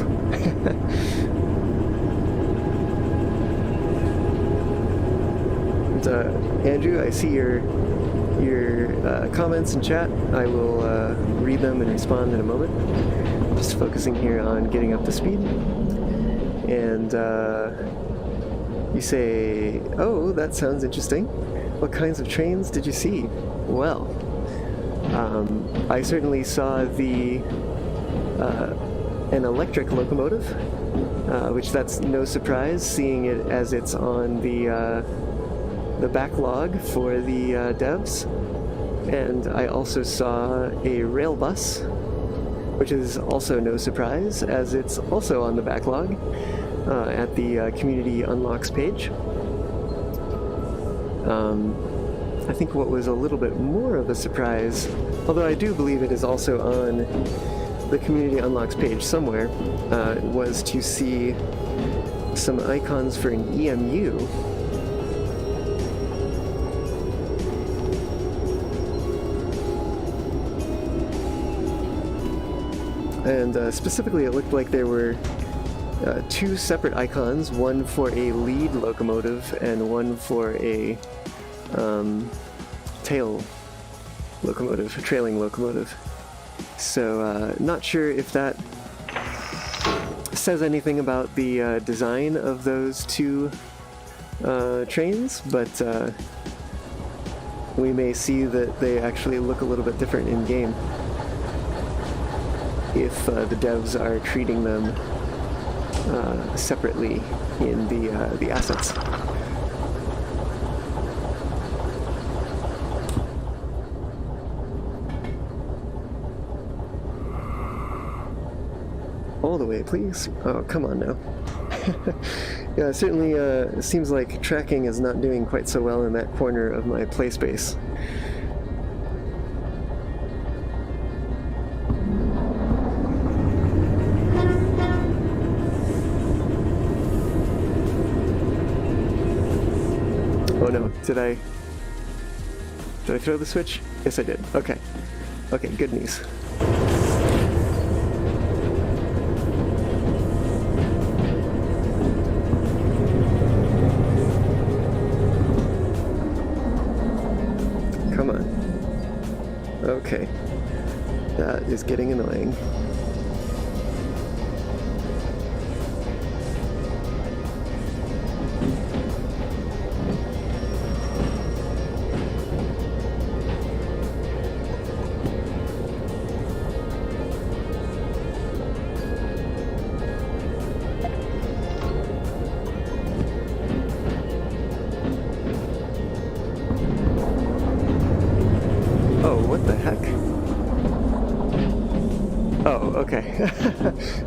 Andrew, I see your comments in chat. I will read them and respond in a moment. Just focusing here on getting up to speed. And you say, oh, that sounds interesting. What kinds of trains did you see? Well, I certainly saw an electric locomotive, which that's no surprise, seeing it as it's on the backlog for the devs. And I also saw a rail bus, which is also no surprise, as it's also on the backlog at the Community Unlocks page. I think what was a little bit more of a surprise, although I do believe it is also on the Community Unlocks page somewhere, was to see some icons for an EMU. And specifically, it looked like there were two separate icons, one for a lead locomotive and one for a tail locomotive, a trailing locomotive. So not sure if that says anything about the design of those two trains, but we may see that they actually look a little bit different in game if the devs are treating them separately in the assets. All the way, please. Oh, come on now. Yeah, it certainly seems like tracking is not doing quite so well in that corner of my play space. Oh no, did I throw the switch? Yes, I did. Okay. Okay, good news. Come on. Okay. That is getting annoying. What the heck? Oh, okay.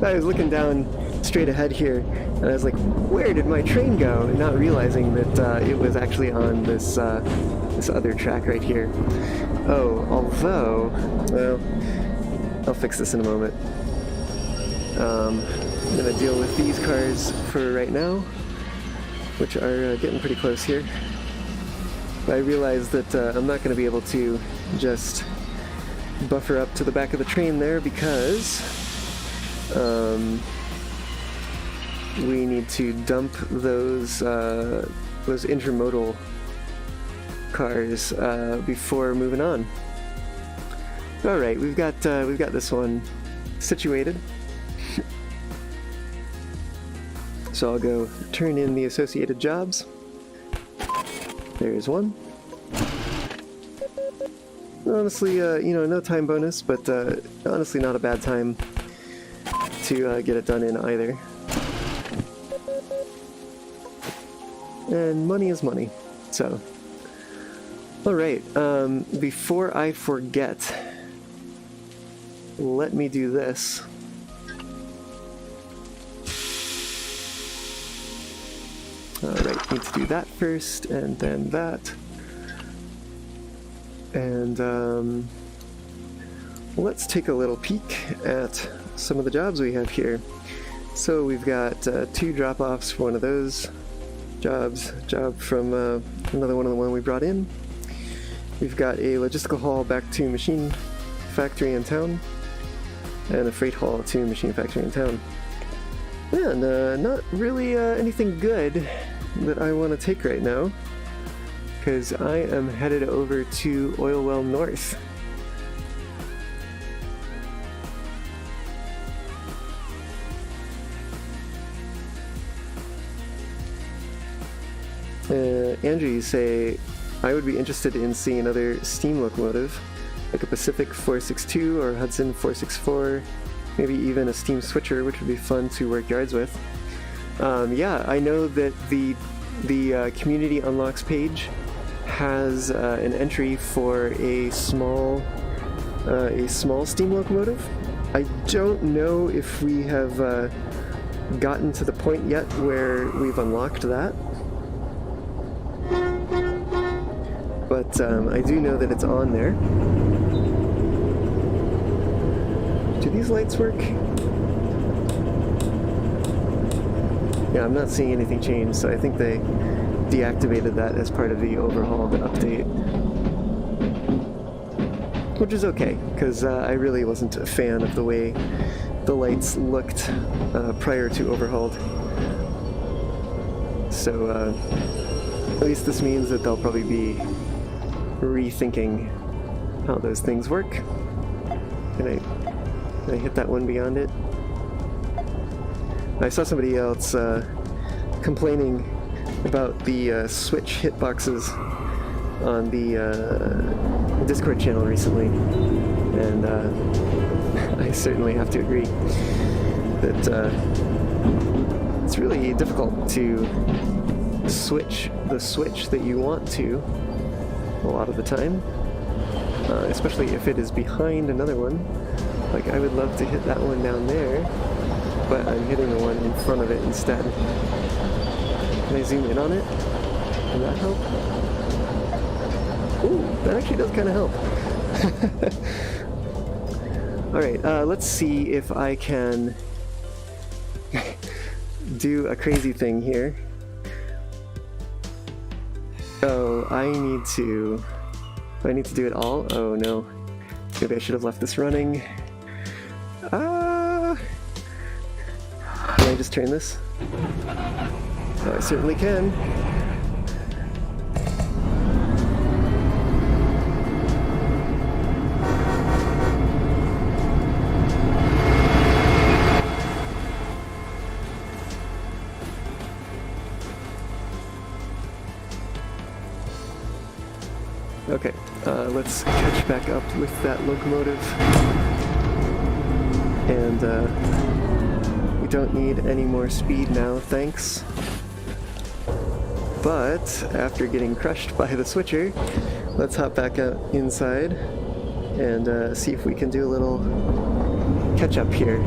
I was looking down straight ahead here, and I was like, where did my train go? Not realizing that it was actually on this this other track right here. Oh, although, well, I'll fix this in a moment. I'm gonna deal with these cars for right now, which are getting pretty close here. I realized that I'm not going to be able to just buffer up to the back of the train there because we need to dump those intermodal cars before moving on. All right, we've got this one situated. So I'll go turn in the associated jobs. There's one. Honestly, no time bonus, but honestly not a bad time to get it done in either. And money is money, so. Alright, before I forget, let me do this. Alright, need to do that first, and then that. And let's take a little peek at some of the jobs we have here. So we've got 2 drop-offs for one of those jobs, job from another one of the one we brought in. We've got a logistical haul back to machine factory in town, and a freight haul to machine factory in town. And not really anything good that I want to take right now, because I am headed over to Oil Well North. Andrew, you say, I would be interested in seeing another steam locomotive, like a Pacific 462 or Hudson 464, maybe even a steam switcher, which would be fun to work yards with. Yeah, I know that the Community Unlocks page has an entry for a small steam locomotive. I don't know if we have gotten to the point yet where we've unlocked that. but I do know that it's on there. Do these lights work? Yeah, I'm not seeing anything change, so I think they deactivated that as part of the Overhauled update. Which is okay, because I really wasn't a fan of the way the lights looked prior to Overhauled. So at least this means that they'll probably be rethinking how those things work. Can I hit that one beyond it? I saw somebody else complaining about the Switch hitboxes on the Discord channel recently, and I certainly have to agree that it's really difficult to switch the switch that you want to a lot of the time, especially if it is behind another one. Like, I would love to hit that one down there, but I'm hitting the one in front of it instead. Can I zoom in on it? Will that help? Ooh, that actually does kind of help. Alright, let's see if I can do a crazy thing here. Oh, I need to do it all? Oh no. Maybe I should have left this running. Can I just turn this? Oh, I certainly can. Okay, let's catch back up with that locomotive. And we don't need any more speed now, thanks. But after getting crushed by the switcher, let's hop back out inside and see if we can do a little catch up here.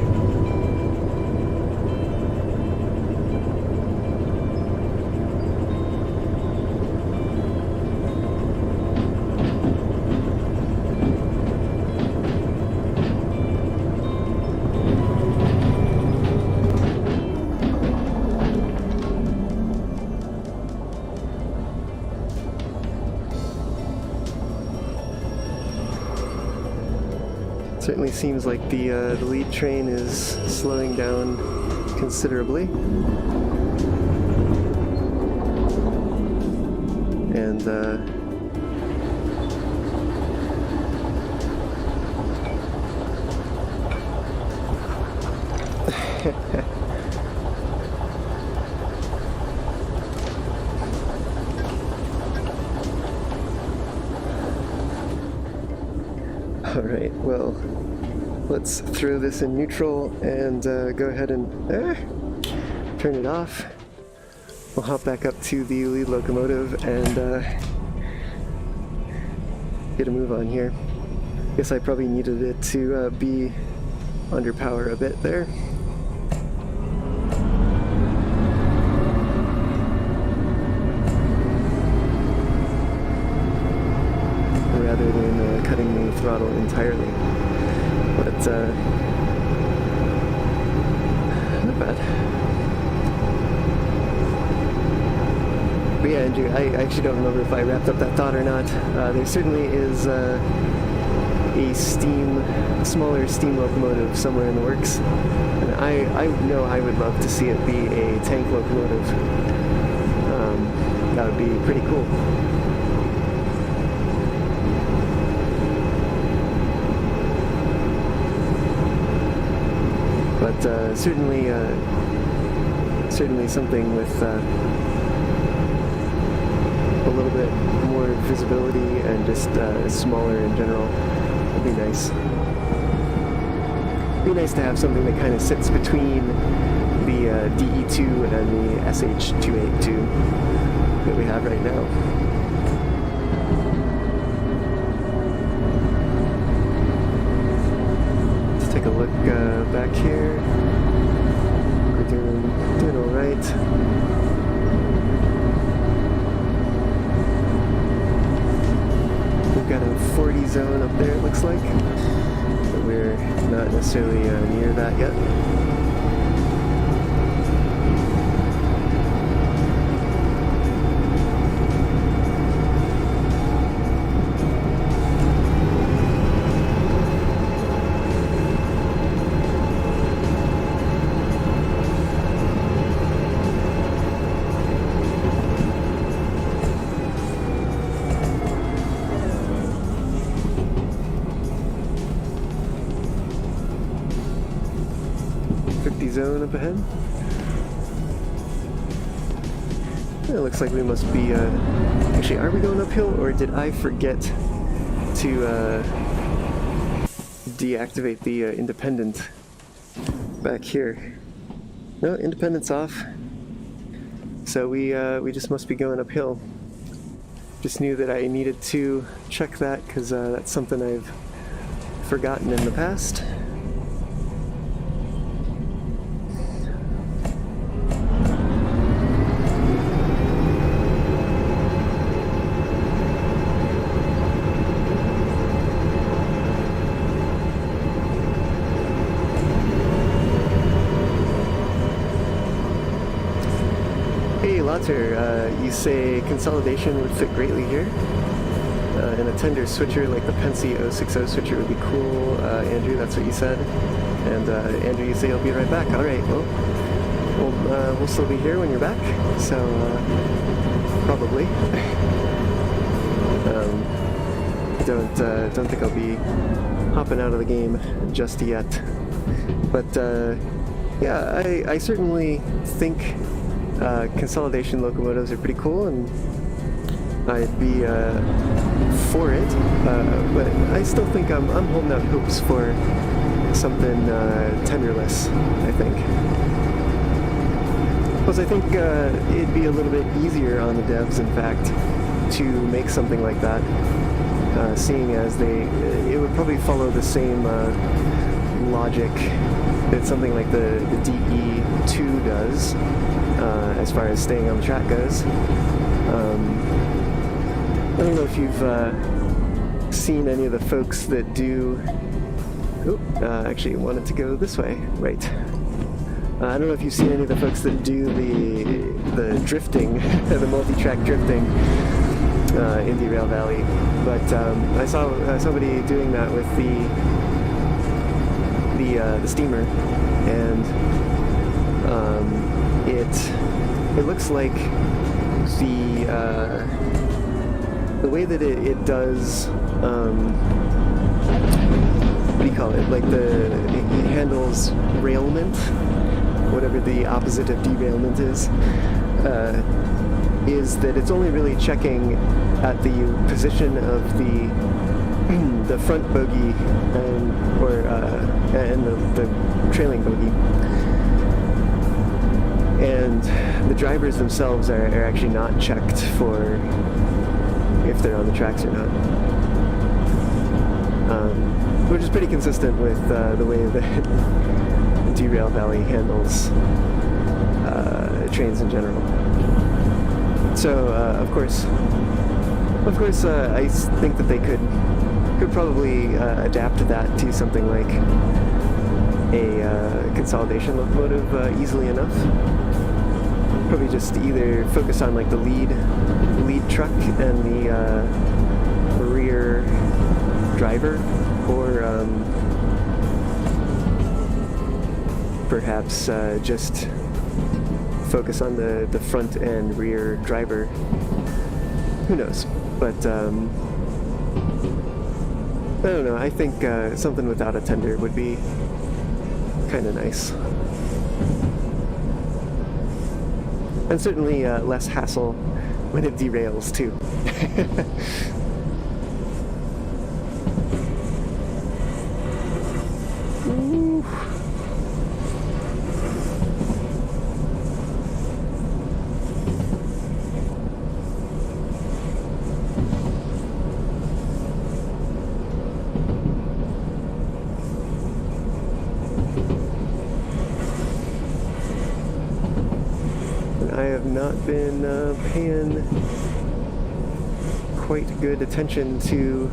Certainly seems like the lead train is slowing down considerably. And alright, well, let's throw this in neutral and go ahead and turn it off. We'll hop back up to the lead locomotive and get a move on here. Guess I probably needed it to be under power a bit there. Rather than cutting the throttle entirely. But not bad. But yeah, Andrew, I actually don't remember if I wrapped up that thought or not. There certainly is a smaller steam locomotive somewhere in the works. And I know I would love to see it be a tank locomotive. That would be pretty cool. But certainly something with a little bit more visibility and just smaller in general would be nice. It'd be nice to have something that kind of sits between the DE2 and the SH282 that we have right now. Take a look back here. We're doing all right. necessarily near that yet. Zone up ahead. It looks like we must be actually, are we going uphill, or did I forget to deactivate the independent back here? No, independent's off, so we just must be going uphill. Just knew that I needed to check that because that's something I've forgotten in the past. You say consolidation would fit greatly here. And a tender switcher like the Pensy 060 switcher would be cool. Andrew, that's what you said. And Andrew, you say you'll be right back. All right, well, we'll still be here when you're back. So probably. Don't think I'll be hopping out of the game just yet. But yeah, I certainly think consolidation locomotives are pretty cool, and I'd be for it, but I still think I'm holding out hopes for something tenderless, I think. Because I think it'd be a little bit easier on the devs, in fact, to make something like that, seeing as it would probably follow the same logic that something like the DE2 does, as far as staying on the track goes. I don't know if you've seen any of the folks that do... actually wanted to go this way, right. I don't know if you've seen any of the folks that do the drifting, the multi-track drifting in Derail Valley, but I saw somebody doing that with the steamer, and it looks like the way that it does, what do you call it? Like it handles railment, whatever the opposite of derailment is that it's only really checking at the position of the front bogie and the trailing bogie. And the drivers themselves are actually not checked for if they're on the tracks or not. Which is pretty consistent with the way that Derail Valley handles trains in general. So, of course, I think that they could probably adapt that to something like a consolidation locomotive easily enough. Probably just either focus on like the lead truck and the rear driver, or perhaps just focus on the front and rear driver. Who knows? But I don't know. I think something without a tender would be kind of nice. And certainly less hassle when it derails, too. I have not been paying quite good attention to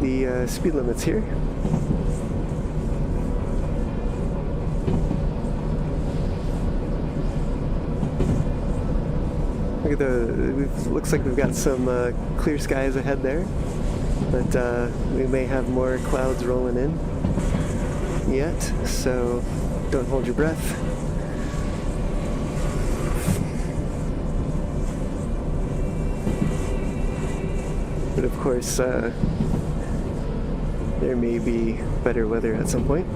the speed limits here. Look at looks like we've got some clear skies ahead there, but we may have more clouds rolling in yet, so don't hold your breath. But of course, there may be better weather at some point.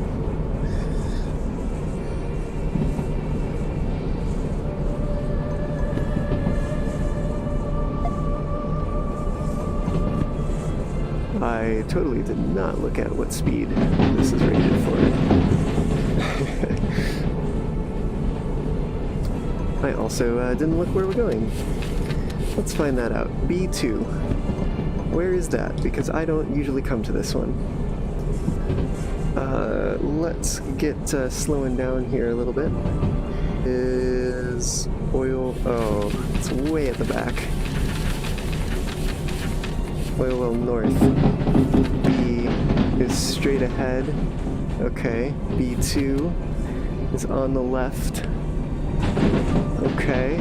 I totally did not look at what speed this is rated for. I also didn't look where we're going. Let's find that out. B2. Where is that? Because I don't usually come to this one. Let's get slowing down here a little bit. Is oil... Oh, it's way at the back. Oil well north. B is straight ahead. Okay. B2 is on the left. Okay.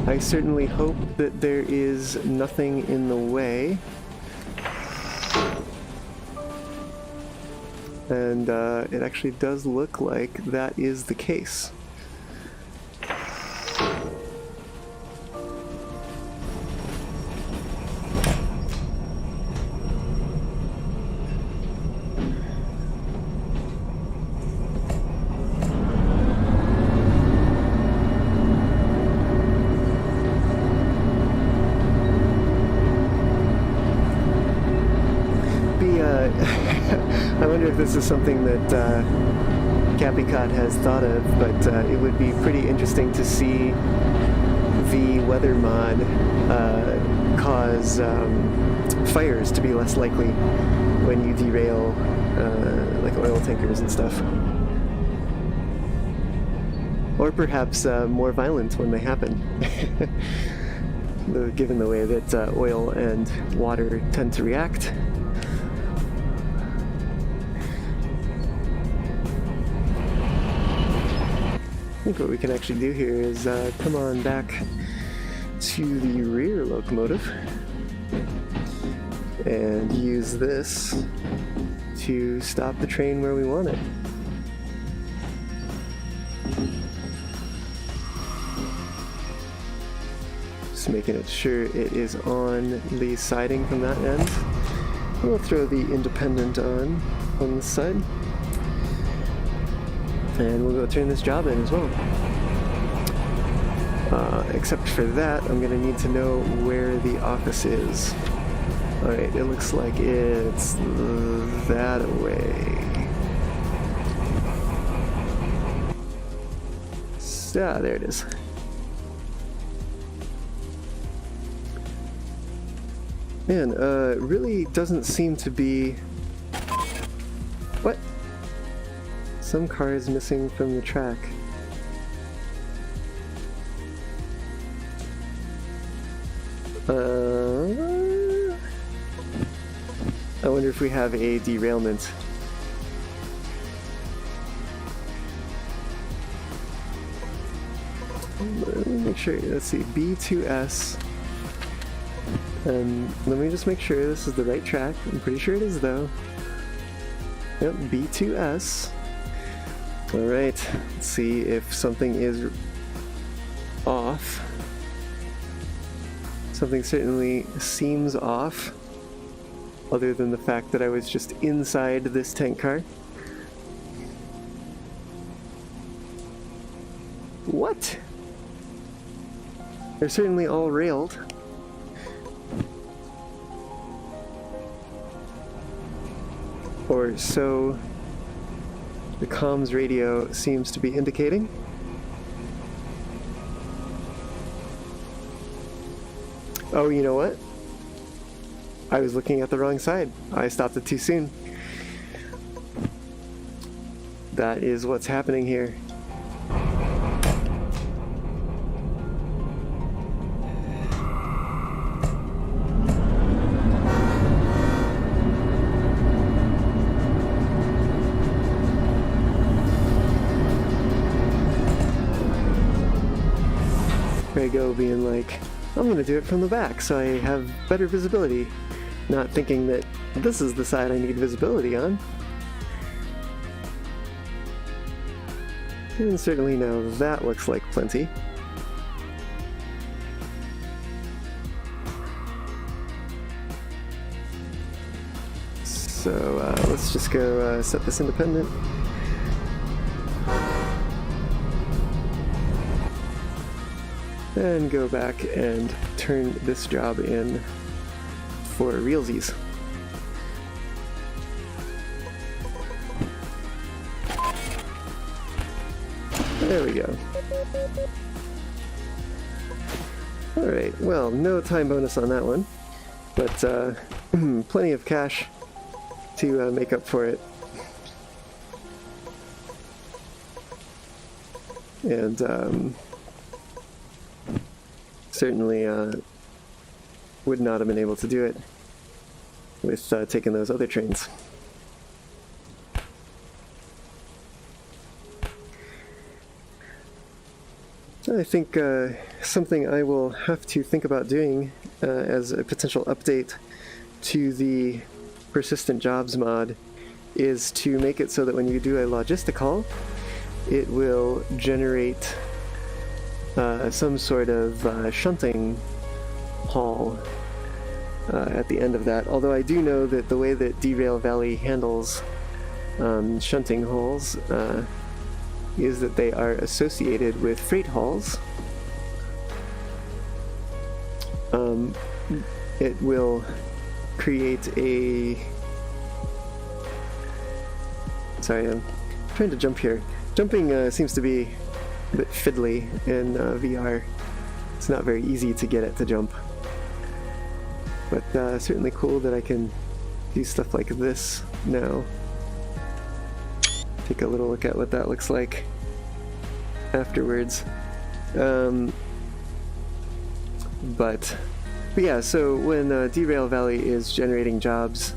I certainly hope that there is nothing in the way. And it actually does look like that is the case. I wonder if this is something that Capicot has thought of, but it would be pretty interesting to see the weather mod cause fires to be less likely when you derail like oil tankers and stuff. Or perhaps more violent when they happen. Given the way that oil and water tend to react. I think what we can actually do here is come on back to the rear locomotive and use this to stop the train where we want it. Just making it sure it is on the siding from that end. We'll throw the independent on this side. And we'll go turn this job in as well. Except for that, I'm going to need to know where the office is. Alright, it looks like it's that way. Ah, there it is. Man, it really doesn't seem to be... What? Some car is missing from the track. I wonder if we have a derailment. Let me make sure. Let's see. B2S. And let me just make sure this is the right track. I'm pretty sure it is, though. Yep, B2S. Alright, let's see if something is off. Something certainly seems off, other than the fact that I was just inside this tank car. What? They're certainly all railed. Or so the comms radio seems to be indicating. Oh, you know what? I was looking at the wrong side. I stopped it too soon. That is what's happening here. I go being like, I'm gonna do it from the back so I have better visibility, not thinking that this is the side I need visibility on. And certainly now that looks like plenty. So let's just go set this independent. And go back and turn this job in for realsies. There we go. Alright, well, no time bonus on that one, but plenty of cash to make up for it. And certainly would not have been able to do it with taking those other trains. I think something I will have to think about doing as a potential update to the persistent jobs mod is to make it so that when you do a logistic haul, it will generate some sort of shunting haul at the end of that. Although I do know that the way that Derail Valley handles shunting hauls is that they are associated with freight hauls. It will create a... Sorry, I'm trying to jump here. Jumping seems to be a bit fiddly in VR. It's not very easy to get it to jump. But certainly cool that I can do stuff like this now. Take a little look at what that looks like afterwards. But yeah, so when Derail Valley is generating jobs,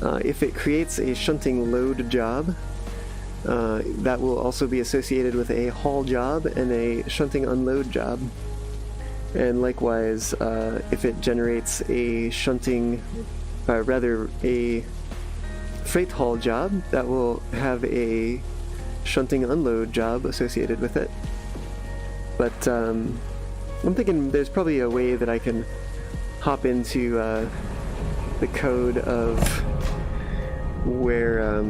if it creates a shunting load job, that will also be associated with a haul job and a shunting unload job. And likewise, if it generates a shunting, rather a freight haul job, that will have a shunting unload job associated with it. But I'm thinking there's probably a way that I can hop into the code of where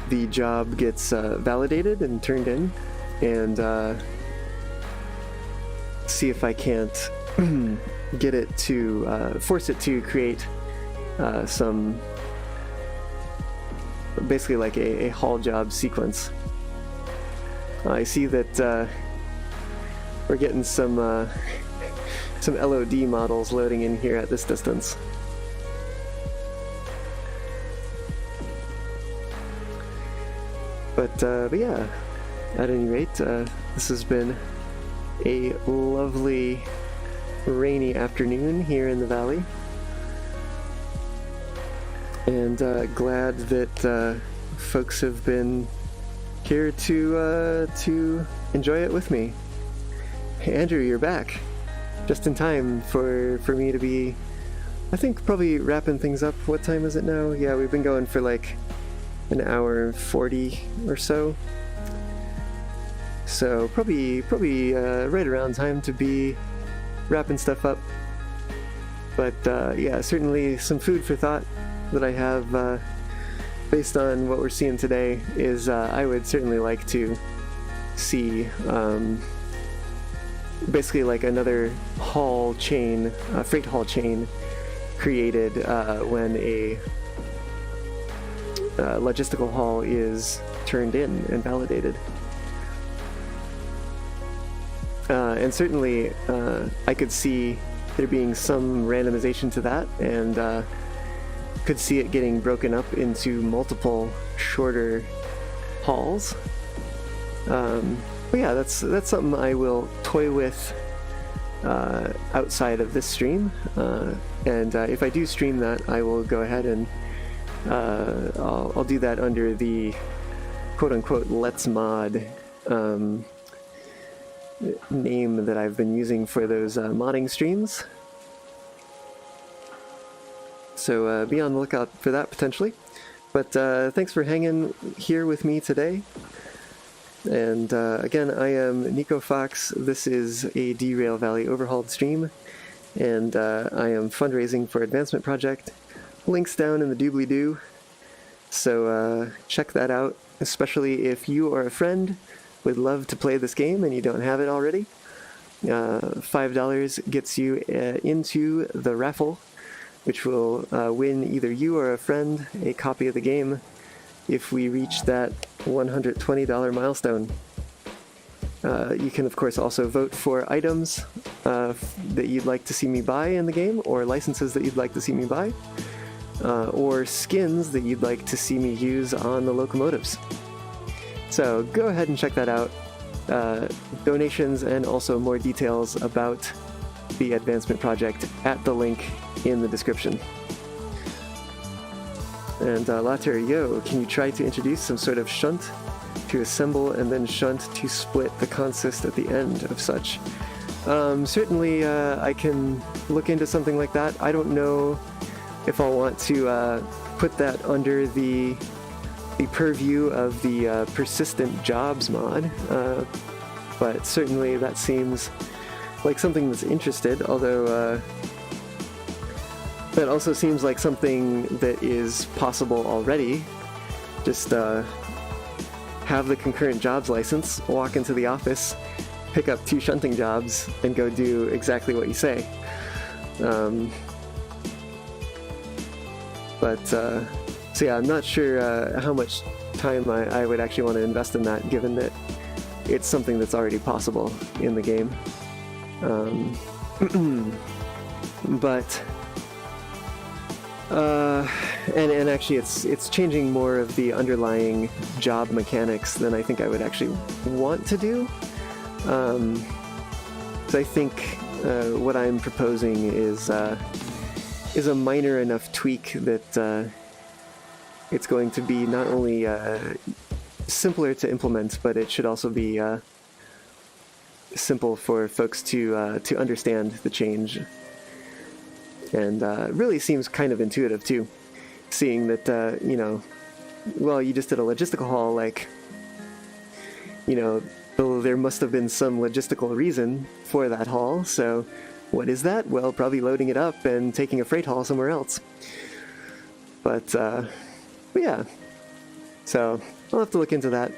the job gets validated and turned in, and see if I can't get it to force it to create some basically like a haul job sequence. I see that we're getting some LOD models loading in here at this distance. But yeah, at any rate, this has been a lovely rainy afternoon here in the valley, and glad that folks have been here to enjoy it with me. Hey, Andrew, you're back just in time for me to be, I think, probably wrapping things up. What time is it now? Yeah, we've been going for like an hour and 40 or so. So probably right around time to be wrapping stuff up. But yeah, certainly some food for thought that I have based on what we're seeing today is I would certainly like to see basically like another haul chain, freight haul chain created when a logistical haul is turned in and validated. And certainly I could see there being some randomization to that, and could see it getting broken up into multiple shorter hauls. But yeah, that's something I will toy with outside of this stream, and if I do stream that, I will go ahead and I'll do that under the quote-unquote Let's Mod name that I've been using for those modding streams. So be on the lookout for that potentially. But thanks for hanging here with me today. And again, I am Nico Fox. This is a Derail Valley Overhauled stream, and I am fundraising for Advancement Project. Links down in the doobly-doo, so check that out, especially if you or a friend would love to play this game and you don't have it already. $5 gets you into the raffle, which will win either you or a friend a copy of the game if we reach that $120 milestone. You can of course also vote for items that you'd like to see me buy in the game, or licenses that you'd like to see me buy, or skins that you'd like to see me use on the locomotives. So go ahead and check that out. Donations and also more details about the Advancement Project at the link in the description. And Later, yo, can you try to introduce some sort of shunt to assemble and then shunt to split the consist at the end of such? Certainly I can look into something like that. I don't know if I'll want to put that under the purview of the persistent jobs mod, but certainly that seems like something that's interested, although that also seems like something that is possible already. Just have the concurrent jobs license, walk into the office, pick up 2 shunting jobs, and go do exactly what you say. So yeah, I'm not sure how much time I would actually want to invest in that, given that it's something that's already possible in the game. And actually it's changing more of the underlying job mechanics than I think I would actually want to do. So I think what I'm proposing is a minor enough tweak that it's going to be not only simpler to implement, but it should also be simple for folks to understand the change. And really seems kind of intuitive too, seeing that you know, well, you just did a logistical haul, like, you know, there must have been some logistical reason for that haul. So what is that? Well, probably loading it up and taking a freight haul somewhere else. But yeah, so I'll have to look into that.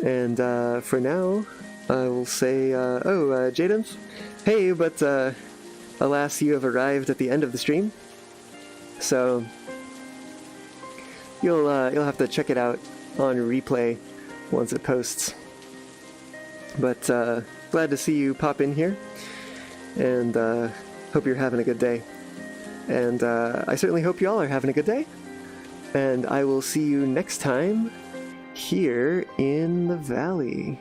And for now, I will say, Jaden, hey, but alas, you have arrived at the end of the stream, so you'll have to check it out on replay once it posts. But glad to see you pop in here, and hope you're having a good day. And I certainly hope you all are having a good day. And I will see you next time here in the valley.